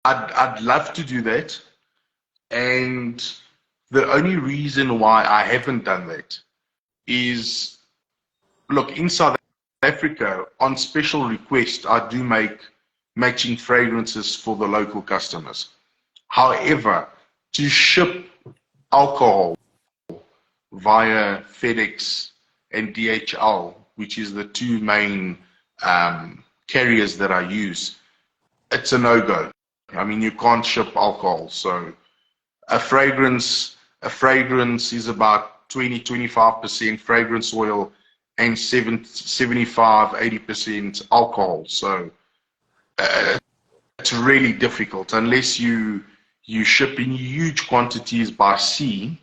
I'd love to do that, and the only reason why I haven't done that is, look, in South Africa, on special request, I do make matching fragrances for the local customers. However, to ship alcohol via FedEx and DHL, which is the 2 main carriers that I use, it's a no-go. I mean, you can't ship alcohol. So a fragrance is about 20-25% fragrance oil and 75-80% alcohol. So it's really difficult unless you ship in huge quantities by sea.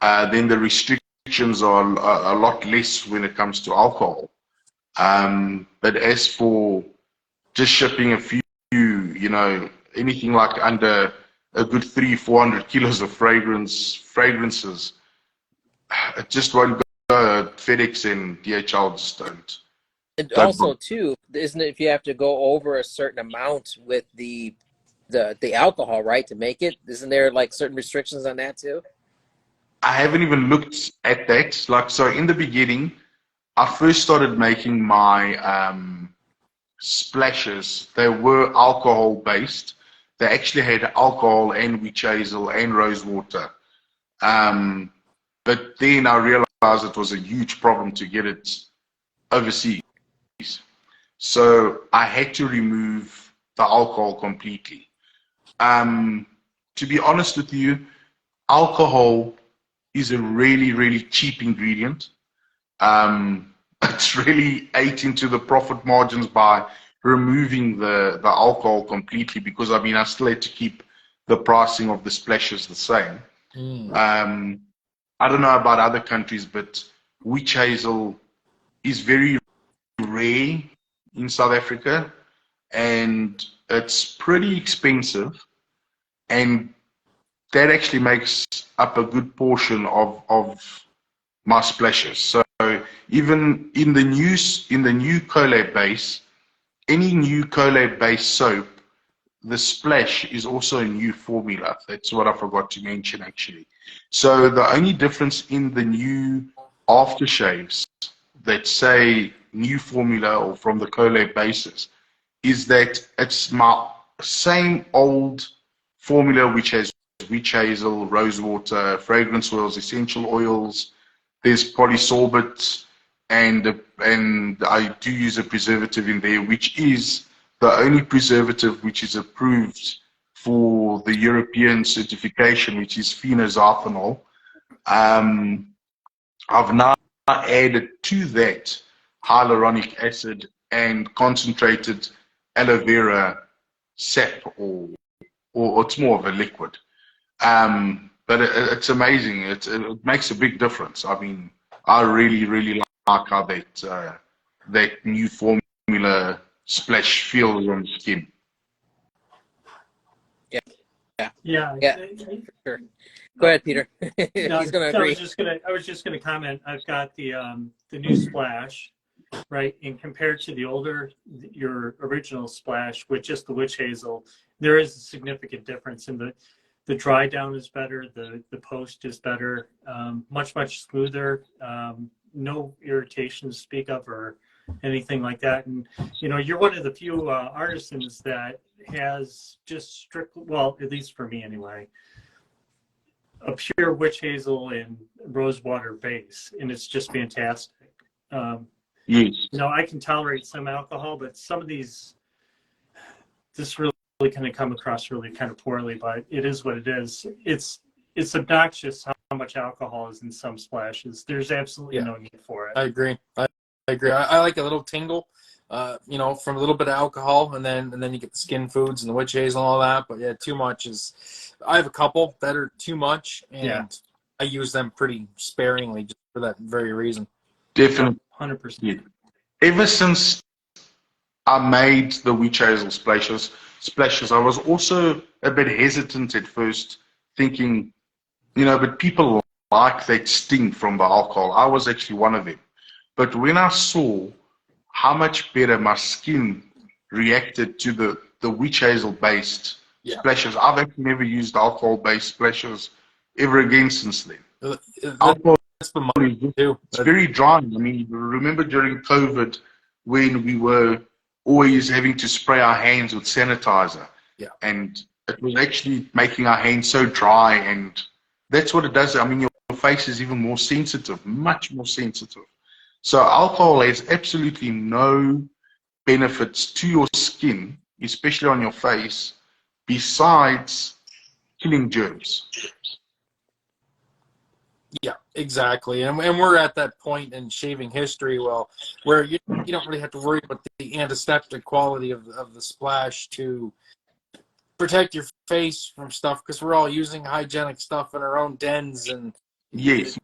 Then the restrictions are a lot less when it comes to alcohol. But as for just shipping a few, anything like under a good 300-400 kilos of fragrances, it just won't go. FedEx and DHL just don't. And also, too, isn't it if you have to go over a certain amount with the alcohol, right, to make it? Isn't there like certain restrictions on that too? I haven't even looked at that. So in the beginning, I first started making my splashes. They were alcohol based. They actually had alcohol and witch hazel and rose water. But then I realized it was a huge problem to get it overseas. So I had to remove the alcohol completely. To be honest with you, alcohol is a really, really cheap ingredient. It's really ate into the profit margins by removing the alcohol completely, because I mean, I still had to keep the pricing of the splashes the same. I don't know about other countries, but witch hazel is very rare in South Africa, and it's pretty expensive, and that actually makes up a good portion of my splashes. So even in the new collab base, any new collab base soap, the splash is also a new formula. That's what I forgot to mention actually. So the only difference in the new aftershaves that say new formula or from the collab bases is that it's my same old formula, which has witch hazel, rose water, fragrance oils, essential oils. There's polysorbate, and I do use a preservative in there, which is the only preservative which is approved for the European certification, which is phenazethanol. I've now added to that hyaluronic acid and concentrated aloe vera sap, or it's more of a liquid. But it's amazing. It makes a big difference. I mean, I really, really like how that new formula splash feels on the skin. Yeah. For sure. Go ahead, Peter. He's going to agree. I was just gonna comment. I've got the new splash, right? And compared to your original splash with just the witch hazel, there is a significant difference in the dry down is better, the post is better, much smoother, no irritation to speak of or anything like that. And you're one of the few artisans that has just strict, well, at least for me anyway, a pure witch hazel and rosewater base, and it's just fantastic. Yes. You know, I can tolerate some alcohol, but some of these, this really kind of come across really kind of poorly, but it is what it is. It's obnoxious how much alcohol is in some splashes. There's absolutely no need for it. I agree. I agree. I like a little tingle, you know, from a little bit of alcohol, and then you get the skin foods and the witch hazel and all that. But yeah, too much is. I have a couple that are too much, and I use them pretty sparingly just for that very reason. Definitely. 100%. Ever since I made the witch hazel splashes, I was also a bit hesitant at first, thinking, you know, but people like that sting from the alcohol. I was actually one of them. But when I saw how much better my skin reacted to the witch hazel based splashes, I've actually never used alcohol based splashes ever again since then. Alcohol is it's very drying. I mean, remember during COVID when we were always having to spray our hands with sanitizer, and it was actually making our hands so dry, and that's what it does. I mean, your face is even more sensitive, much more sensitive. So alcohol has absolutely no benefits to your skin, especially on your face, besides killing germs. Yeah, exactly. And we're at that point in shaving history, well, where you don't really have to worry about the antiseptic quality of the splash to protect your face from stuff, because we're all using hygienic stuff in our own dens, and yes,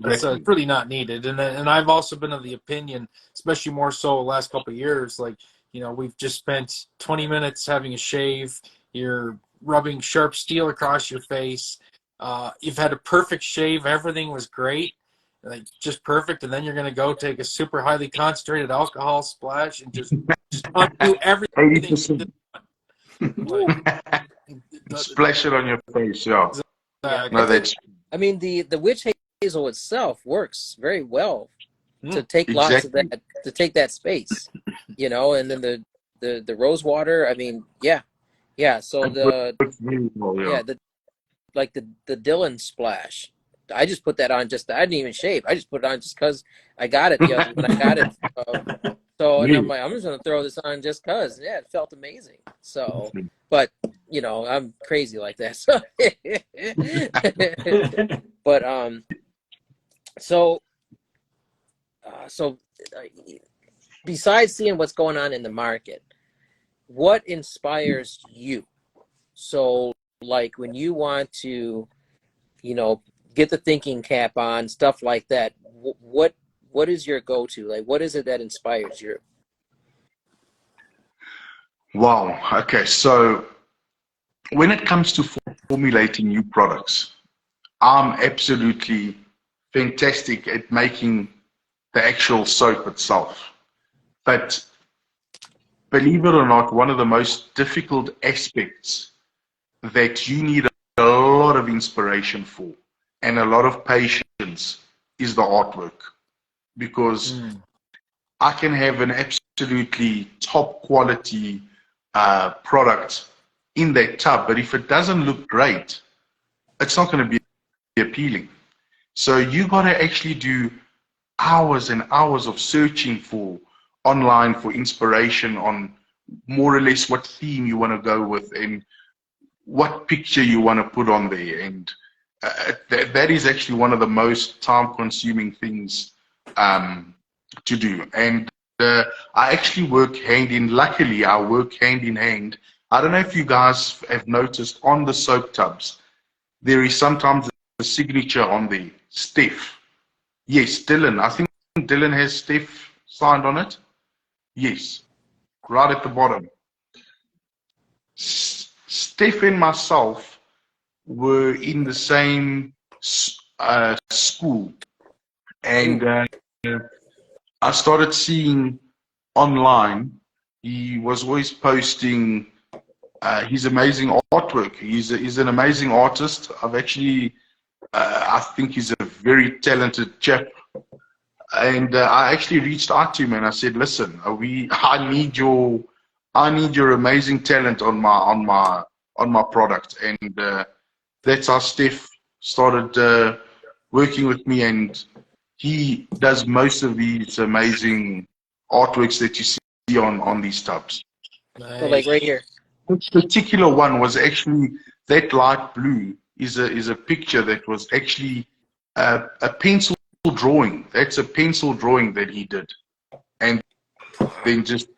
it's really not needed. And I've also been of the opinion, especially more so the last couple of years, like, you know, we've just spent 20 minutes having a shave, you're rubbing sharp steel across your face, you've had a perfect shave, everything was great, like just perfect, and then you're going to go take a super highly concentrated alcohol splash and just undo everything. 80%. Splash it on your face, yeah. No, that's. I mean, the witch hazel itself works very well to take lots of that, to take that space, you know, and then the rose water. I mean, yeah. So the Dylan splash, I just put that on. I didn't even shave. I just put it on just because I got it when I got it. So and I'm like, I'm just gonna throw this on just cause. Yeah, it felt amazing. So, but you know, I'm crazy like that. So, but so besides seeing what's going on in the market, what inspires you? So, like when you want to, you know, get the thinking cap on, stuff like that, what is your go-to? Like, what is it that inspires you? Wow. Okay. So when it comes to formulating new products, I'm absolutely fantastic at making the actual soap itself. But believe it or not, one of the most difficult aspects that you need a lot of inspiration for and a lot of patience is the artwork. Because I can have an absolutely top quality product in that tub, but if it doesn't look great, it's not going to be appealing. So you got to actually do hours and hours of searching online for inspiration on more or less what theme you want to go with and what picture you want to put on there. And that is actually one of the most time-consuming things to do. And I actually work luckily I work hand in hand. I don't know if you guys have noticed on the soap tubs, there is sometimes a signature on the Steph. Yes, Dylan. I think Dylan has Steph signed on it. Yes, right at the bottom. Steph and myself were in the same school, and I started seeing online, he was always posting his amazing artwork. He's an amazing artist. I think he's a very talented chap. And I actually reached out to him and I said, listen, I need your amazing talent on my product. And that's how Steph started working with me, and he does most of these amazing artworks that you see on these tubs. Nice. So like right here. This particular one was actually, that light blue is a picture that was actually a pencil drawing. That's a pencil drawing that he did, and then just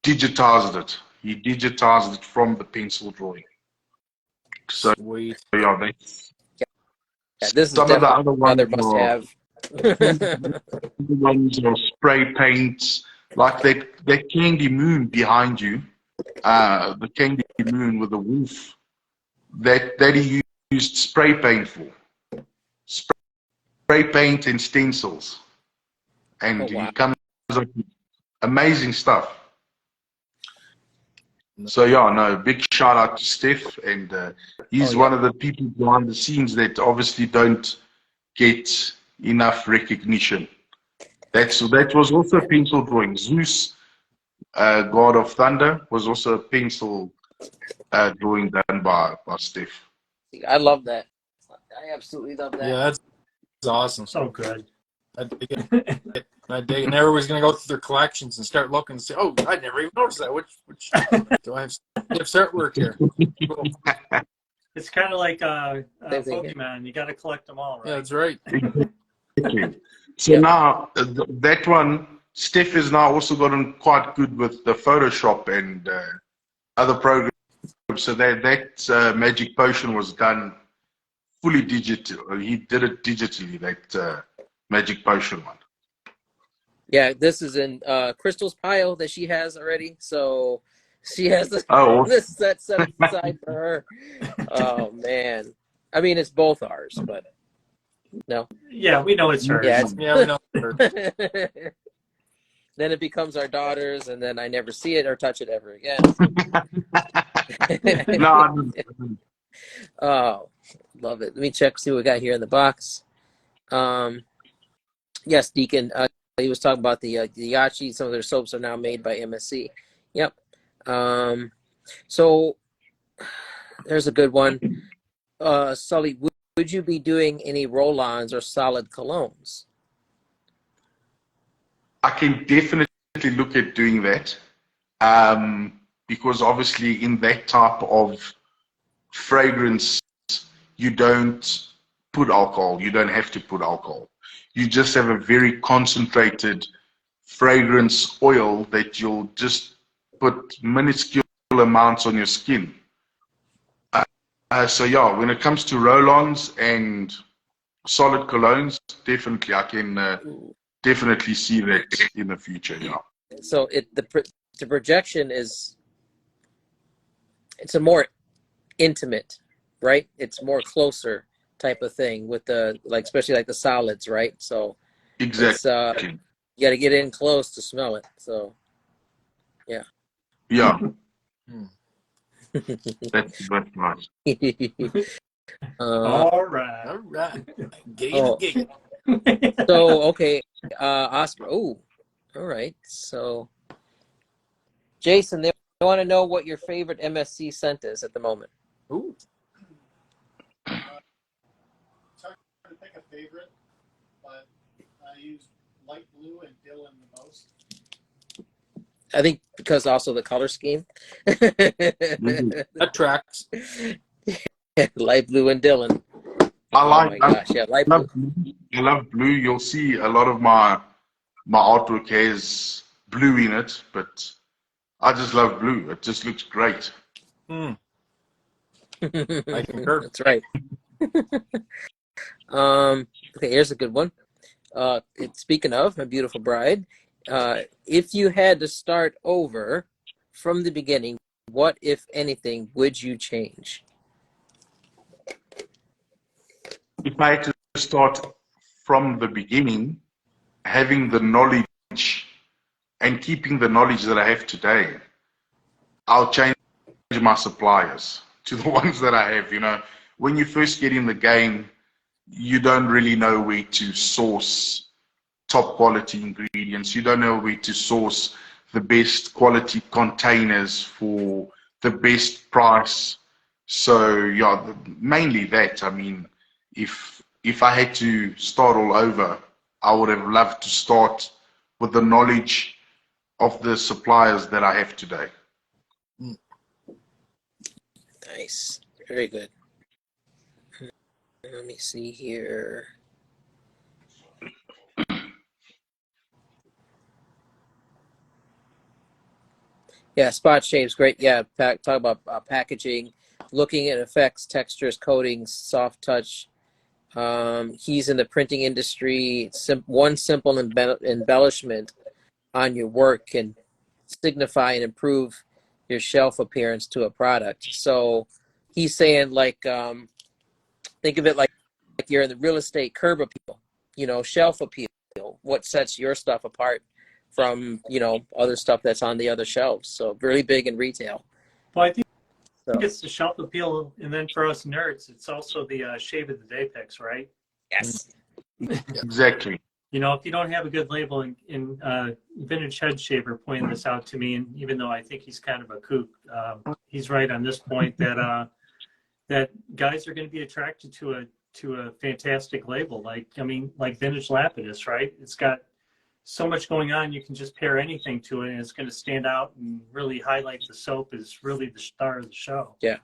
digitized it. He digitized it from the pencil drawing. So Sweet. yeah, that's Yeah, this is some of the definitely other another must have. ones are spray paints, like that candy moon behind you, the candy moon with the wolf, that he used spray paint for. Spray paint and stencils. And Oh, wow. he comes up with amazing stuff. So yeah, no, big shout out to Steph, and he's one of the people behind the scenes that obviously don't get enough recognition. That was also a pencil drawing. Zeus, God of Thunder, was also a pencil drawing done by Steph. I love that. I absolutely love that. Yeah, that's awesome. So good. I dig it. I dig it. And everybody's going to go through their collections and start looking and say, oh, I never even noticed that. Which do I have artwork here? Cool. It's kind of like Pokemon. You got to collect them all, right? Yeah, that's right. So now that one, Steph has now also gotten quite good with the Photoshop and other programs. So that Magic Potion was done fully digital. He did it digitally, that Magic Potion one. Yeah, this is in Crystal's pile that she has already. So she has this, this set aside for her. Oh, man. I mean, it's both ours, but no. Yeah, we know it's hers. Yeah, we know it's hers. Then it becomes our daughter's, and then I never see it or touch it ever again. No, oh, love it. Let me check, see what we got here in the box. Yes, Deacon, he was talking about the Yachi. Some of their soaps are now made by MSC. Yep. So there's a good one. Sully, would you be doing any roll-ons or solid colognes? I can definitely look at doing that, because obviously in that type of fragrance, you don't put alcohol. You don't have to put alcohol. You just have a very concentrated fragrance oil that you'll just put minuscule amounts on your skin. So yeah, when it comes to roll-ons and solid colognes, definitely I can definitely see that in the future. Yeah. So the projection is, it's a more intimate, right? It's more closer type of thing with the, like, especially like the solids, right? So exactly, you got to get in close to smell it. So yeah. That's nice. All right. So okay, Oscar. Oh, all right. So Jason, they want to know what your favorite MSC scent is at the moment. Ooh. It's hard to pick a favorite, but I use light blue and Dylan the most. I think because also the color scheme. That tracks. Light blue and Dylan. I light blue. I love blue. You'll see a lot of my artwork has blue in it, but I just love blue. It just looks great. I concur. That's right. Okay, here's a good one. Speaking of My Beautiful Bride, if you had to start over from the beginning, what, if anything, would you change? If I had to start from the beginning, having the knowledge and keeping the knowledge that I have today, I'll change my suppliers to the ones that I have. You know, when you first get in the game, you don't really know where to source top quality ingredients. You don't know where to source the best quality containers for the best price. So yeah, mainly that. I mean, if I had to start all over, I would have loved to start with the knowledge of the suppliers that I have today. Nice. Very good. Let me see here. Yeah, spot shapes, great. Yeah, talk about packaging, looking at effects, textures, coatings, soft touch. He's in the printing industry. One simple embellishment on your work can signify and improve your shelf appearance to a product. So he's saying, like, think of it like you're in the real estate curb appeal, shelf appeal. What sets your stuff apart from, other stuff that's on the other shelves? So really big in retail. Well, I think it's the shelf appeal, and then for us nerds, it's also the shave of the day picks, right? Yes. Exactly. If you don't have a good label, in Vintage Head Shaver pointed this out to me, and even though I think he's kind of a kook, he's right on this point that that guys are going to be attracted to a fantastic label, like Vintage Lapidus, right? It's got so much going on, you can just pair anything to it, and it's going to stand out and really highlight the soap as really the star of the show. Yeah.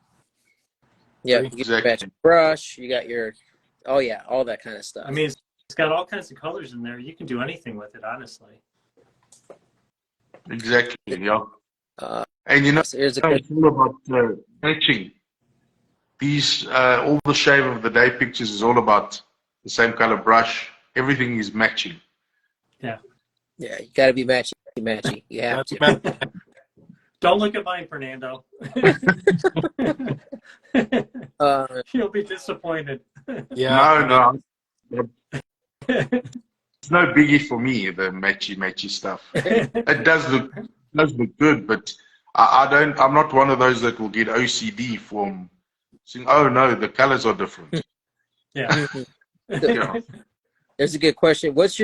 Yeah. You get your matching brush. You got your, all that kind of stuff. I mean, it's got all kinds of colors in there. You can do anything with it, honestly. Exactly. Yeah. And here's it's all about matching. These all the shave of the day pictures is all about the same color brush. Everything is matching. Yeah. Yeah, you got to be matchy. You have to. Don't look at mine, Fernando. You'll be disappointed. Yeah. No. It's no biggie for me, the matchy stuff. It does look good, but I'm not one of those that will get OCD from saying, oh no, the colors are different. Yeah. Yeah. There's a good question. What's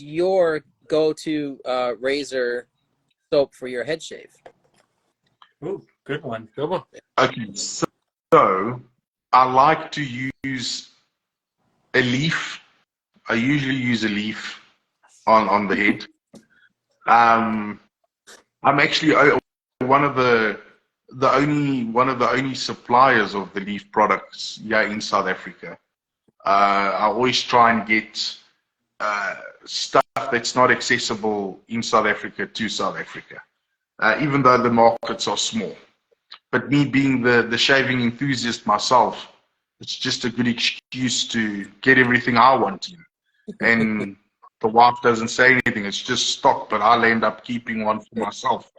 your go-to razor soap for your head shave? Ooh, good one. Good one. Okay, so I like to use a leaf. I usually use a leaf on the head. I'm actually one of the only suppliers of the leaf products here in South Africa. I always try and get stuff that's not accessible in South Africa to South Africa, even though the markets are small. But me being the shaving enthusiast myself, it's just a good excuse to get everything I want in. And the wife doesn't say anything, it's just stock, but I'll end up keeping one for myself.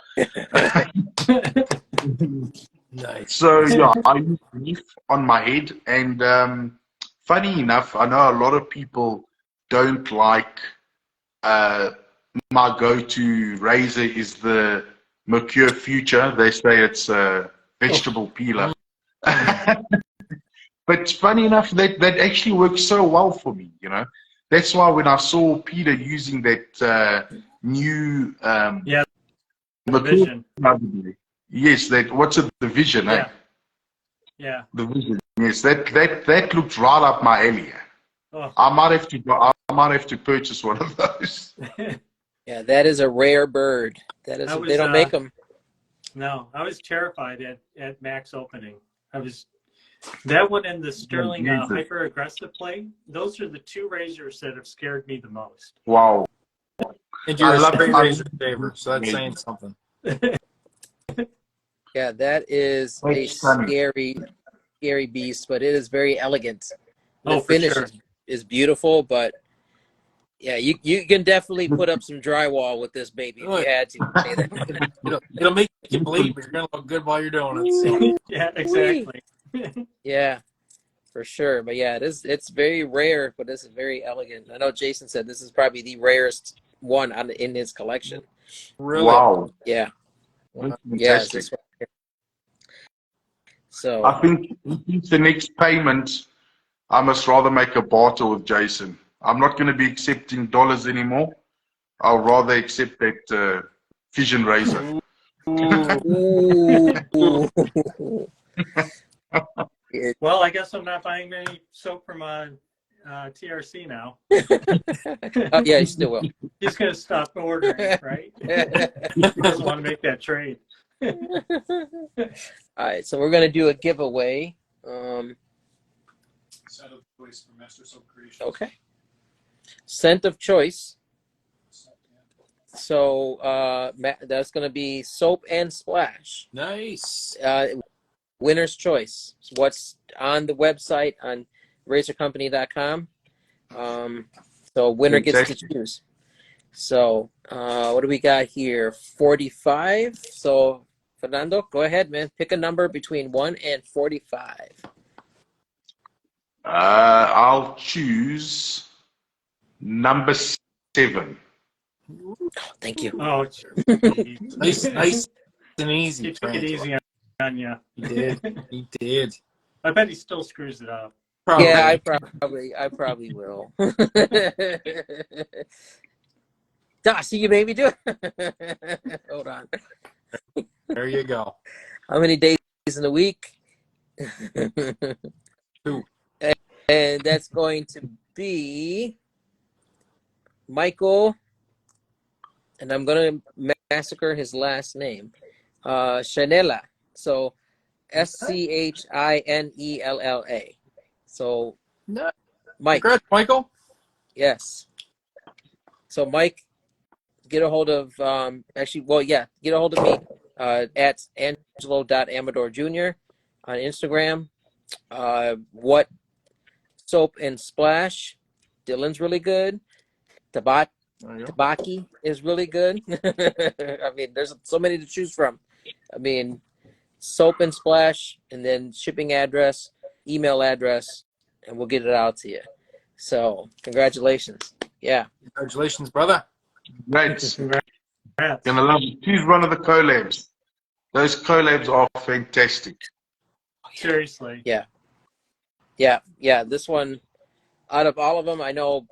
Nice. So yeah, I use leaf on my head, and funny enough, I know a lot of people don't like my go-to razor is the Mercure Future. They say it's a vegetable peeler. But funny enough, that actually works so well for me, That's why when I saw Peter using that new the Vision. Yes, what's it? The Vision, Yeah. eh? Yeah. The Vision. Yes, that looked right up my alley. Oh. I might have to purchase one of those. Yeah, that is a rare bird. They don't make them. No, I was terrified at Mac's opening. That one and the Sterling Hyper Aggressive plate. Those are the two razors that have scared me the most. Wow. And you're a straight razor shaver, so that's saying something. Yeah, that is a scary beast, but it is very elegant. The finish is beautiful, but yeah, you can definitely put up some drywall with this baby if you had to. It'll make you bleed, but you're gonna look good while you're doing it. So. Yeah, exactly. Yeah, for sure. But yeah, it's very rare, but this is very elegant. I know Jason said this is probably the rarest one in his collection. Really? Wow. Yeah. Yeah. So I think the next payment, I must rather make a barter with Jason. I'm not going to be accepting dollars anymore. I'll rather accept that Vision razor. Ooh. Well, I guess I'm not buying any soap from TRC now. Oh, yeah, you still will. He's going to stop ordering, right? He doesn't want to make that trade. All right, so we're gonna do a giveaway. Set of choice for Master Soap Creation. Okay. Scent of choice. So that's gonna be soap and splash. Nice. Winner's choice. What's on the website on razorcompany.com. So winner gets to choose. So what do we got here? 45. So Fernando, go ahead, man. Pick a number between 1 and 45. I'll choose number 7. Oh, thank you. Oh, Nice and easy. He took it easy on you. He did. He did. I bet he still screws it up. Probably. Yeah, I probably will. See, you made me do it. Hold on. There you go. How many days in a week? 2. And that's going to be Michael, and I'm going to massacre his last name, Chanela. So Schinella. So No. Mike. Congrats, Michael. Yes. So Mike, get a hold of, get a hold of me at angelo.amador jr. on Instagram. What soap and splash? Dylan's really good. Tabaki is really good. I mean, there's so many to choose from. I mean, soap and splash, and then shipping address, email address, and we'll get it out to you. So, congratulations. Yeah. Congratulations, brother. Great. Congrats. Gonna love it. Choose one of the collabs. Those collabs are fantastic. Seriously. Yeah. This one, out of all of them, I know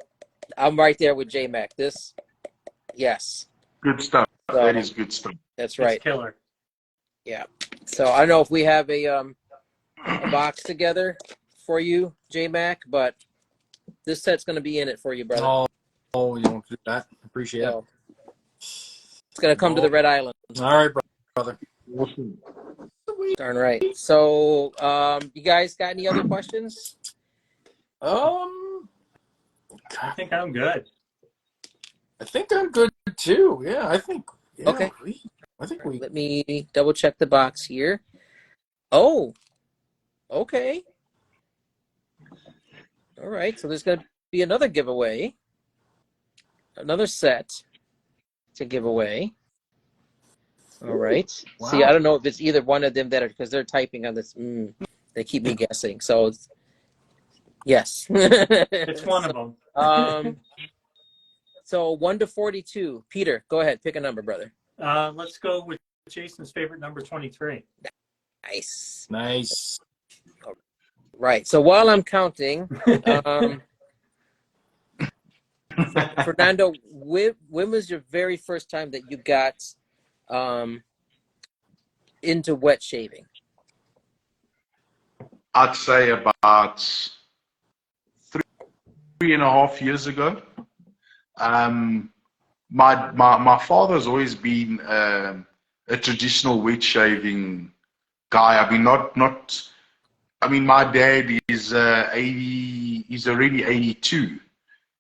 I'm right there with J-Mac. This, yes. Good stuff. So, That is good stuff. that's right. It's killer. Yeah. So I don't know if we have a box together for you, J-Mac, but this set's going to be in it for you, brother. Oh, you don't do that. Appreciate it. So, it's going to come to the Red Island. All right, brother. Awesome. Darn right. So, you guys got any other questions? I think I'm good. I think I'm good too. Yeah, I think. Yeah, Okay. I think we. Let me double check the box here. Oh, okay. All right. So there's going to be another giveaway, another set to give away. All right. Wow. See, I don't know if it's either one of them that are, because they're typing on this. They keep me guessing. So, yes. It's one of them. So 1 to 42. Peter, go ahead. Pick a number, brother. Let's go with Jason's favorite number, 23. Nice. Nice. Right. So while I'm counting, Fernando, when was your very first time that you got into wet shaving? I'd say about 3.5 years ago. My father's always been a traditional wet shaving guy. I mean, I mean, my dad is 80. He's already 82,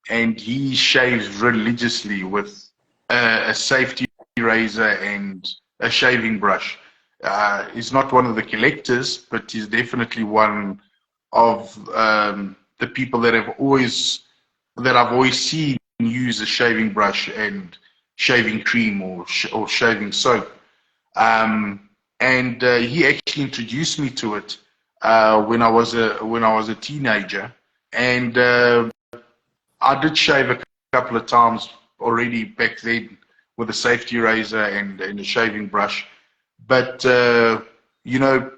and he shaves religiously with a safety razor and a shaving brush. He's not one of the collectors, but he's definitely one of the people that I've always seen use a shaving brush and shaving cream or shaving soap. And he actually introduced me to it when I was a teenager, and I did shave a couple of times already back then with a safety razor and a shaving brush. But you know,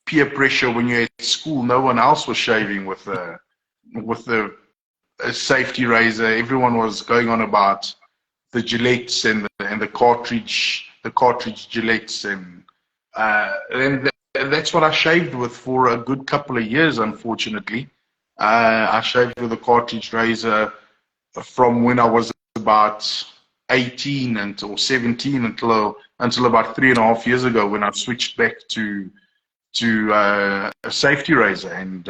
peer pressure when you're at school, no one else was shaving with a safety razor. Everyone was going on about the Gillettes and the cartridge Gillettes, and that's what I shaved with for a good couple of years, unfortunately. I shaved with a cartridge razor from when I was about 18 or 17 until about 3.5 years ago, when I switched back to a safety razor, and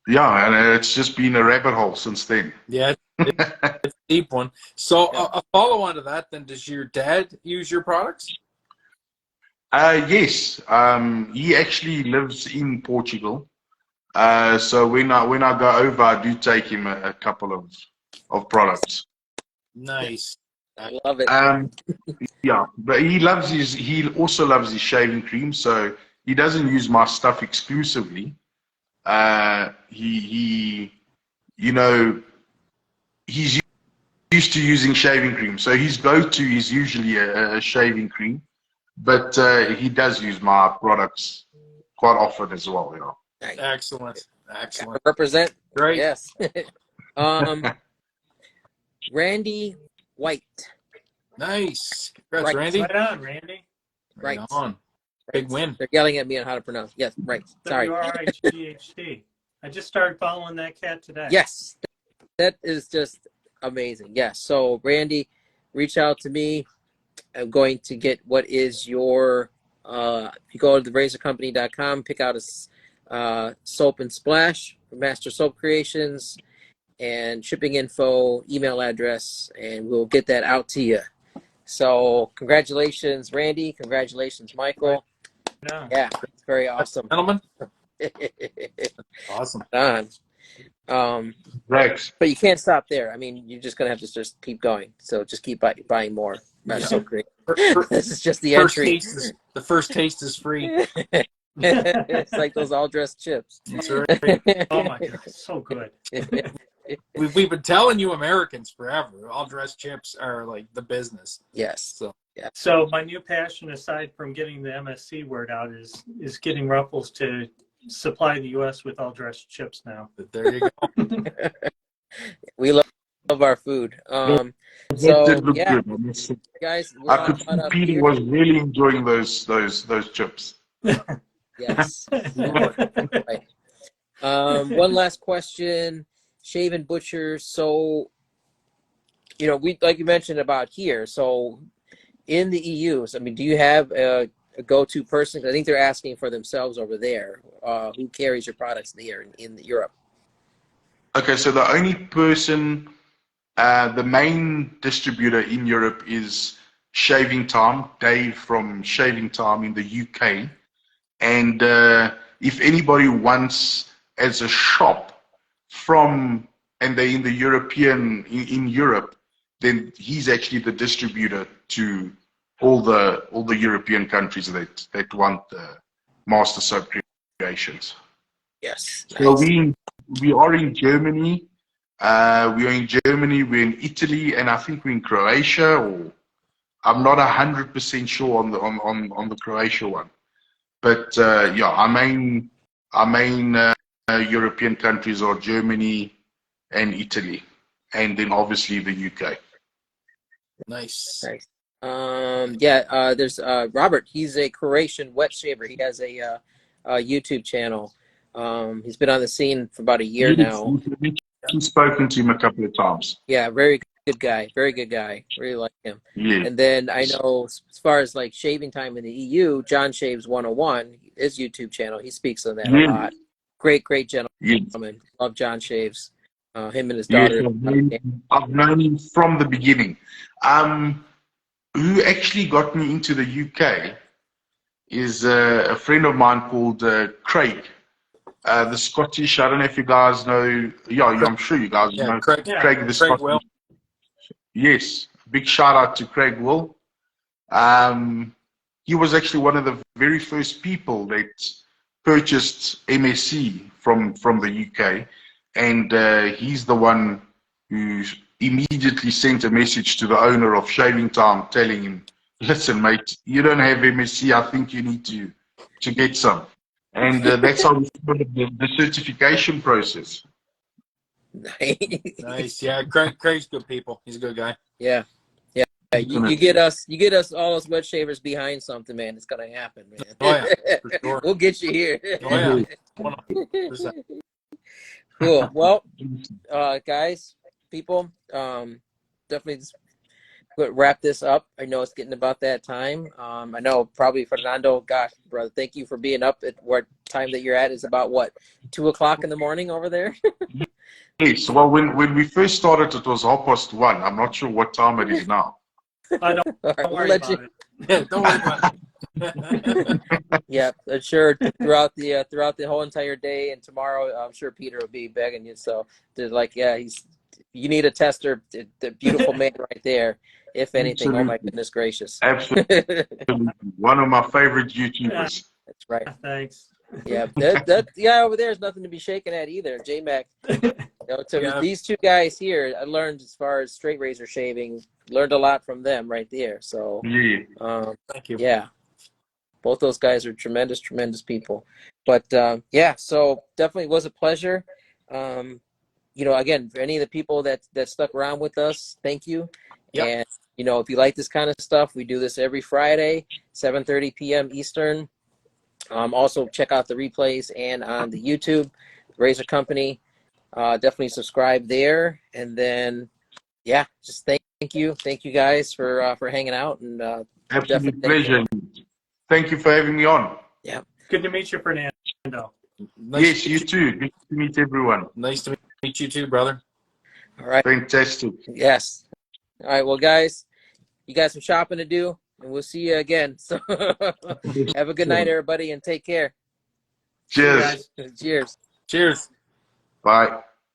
yeah, and it's just been a rabbit hole since then. Yeah, it's a deep one. So a follow on to that, then, does your dad use your products? Yes, he actually lives in Portugal. So when I go over, I do take him a couple of products. Nice. I love it. Yeah, but he also loves his shaving cream, so he doesn't use my stuff exclusively. He you know, he's used to using shaving cream, so his go-to is usually a shaving cream, but he does use my products quite often as well, you know. Excellent. Excellent. Represent. Great. Yes. Randy White. Nice. Congrats, Right. Randy. Right on, Randy. Right Right. on. Big win. They're yelling at me on how to pronounce. Yes, right. Sorry. WRIGHT. I just started following that cat today. Yes. That is just amazing. Yes. So Randy, reach out to me. I'm going to get what is your if you go to the razorcompany.com, pick out a soap and splash for Master Soap Creations and shipping info, email address, and we'll get that out to you. So congratulations, Randy. Congratulations, Michael. Yeah, it's very awesome. Gentlemen. Awesome. Rex. But you can't stop there. I mean, you're just going to have to just keep going. So just keep buying more. That's so great. This is just the entry. The first taste is free. It's like those all-dressed chips. That's right. Oh my God, so good. We've been telling you Americans forever, all dressed chips are like the business. Yes. So yeah. So my new passion, aside from getting the MSC word out, is getting Ruffles to supply the U.S. with all dressed chips now. But there you go. We love our food. So yeah, good. Guys, I could see Peter was really enjoying those chips. Yes. Right. One last question. Shave and Butcher. So, we, like you mentioned about here. So, in the EUs, I mean, do you have a go-to person? I think they're asking for themselves over there. Who carries your products there in Europe? Okay, so the only person, the main distributor in Europe is Shaving Time, Dave from Shaving Time in the UK. And if anybody wants as a shop and they're in the in Europe, then he's actually the distributor to all the European countries that want the Master Soap Creations. Yes. So we are in Germany. We're in Italy, and I think we're in Croatia. Or I'm not 100% sure on the Croatia one. But yeah, our main European countries are Germany and Italy, and then obviously the UK. Nice. There's Robert. He's a Croatian wet shaver. He has a YouTube channel. He's been on the scene for about a year now. I've spoken to him a couple of times. Yeah, very good guy. Very good guy. Really like him. Yeah. And then I know as far as like shaving time in the EU, John Shaves 101, his YouTube channel. He speaks on that a lot. Great gentleman. Yes. Love John Shaves. Him and his daughter. Yes, I've known him from the beginning. Who actually got me into the UK is a friend of mine called Craig. The Scottish, I don't know if you guys know. Yeah, I'm sure you guys know Craig the Scottish. Will. Yes, big shout out to Craig Will. He was actually one of the very first people that purchased MSC from the UK, and he's the one who immediately sent a message to the owner of Shaving Time telling him, listen mate, you don't have MSC, I think you need to get some. And that's how we started the certification process. Nice. Nice. Yeah, Craig's good people. He's a good guy. Yeah. you get us all as wet shavers behind something, man. It's gonna happen, man. Oh yeah, for sure. We'll get you here. Oh yeah, 100%. Cool. Well, guys, people, definitely just wrap this up. I know it's getting about that time. I know probably Fernando, gosh, brother, thank you for being up at what time that you're at is about what, 2 o'clock in the morning over there? Yes. Well, when we first started, it was 1:30. I'm not sure what time it is now. I don't, All right, don't we'll worry let about you. it. Yeah, don't worry about it. Yeah, I'm sure throughout the whole entire day and tomorrow, I'm sure Peter will be begging you. So they're like, yeah, you need a tester, the beautiful man right there. If anything, oh my goodness gracious. Absolutely. One of my favorite YouTubers. That's right. Thanks. Yeah, that guy over there is nothing to be shaken at either. J-Mac. Yeah. These two guys here, I learned as far as straight razor shaving, learned a lot from them right there. So Yeah. Thank you. yeah, both those guys are tremendous, tremendous people. But yeah, so definitely was a pleasure. Again, for any of the people that stuck around with us, thank you. Yep. And if you like this kind of stuff, we do this every Friday, 7:30 p.m. Eastern. Also check out the replays and on the YouTube, Razor Company. Definitely subscribe there, and then yeah, just thank you guys for hanging out, and Absolute pleasure. Thank you for having me on. Yeah. Good to meet you, Fernando. Nice Yes, to you meet you. too. Good to meet everyone. Nice to meet you too, brother. All right. Fantastic. Yes. All right. Well, guys, you got some shopping to do, and we'll see you again. So have a good night, everybody, and take care. Cheers. Cheers. Cheers. Bye.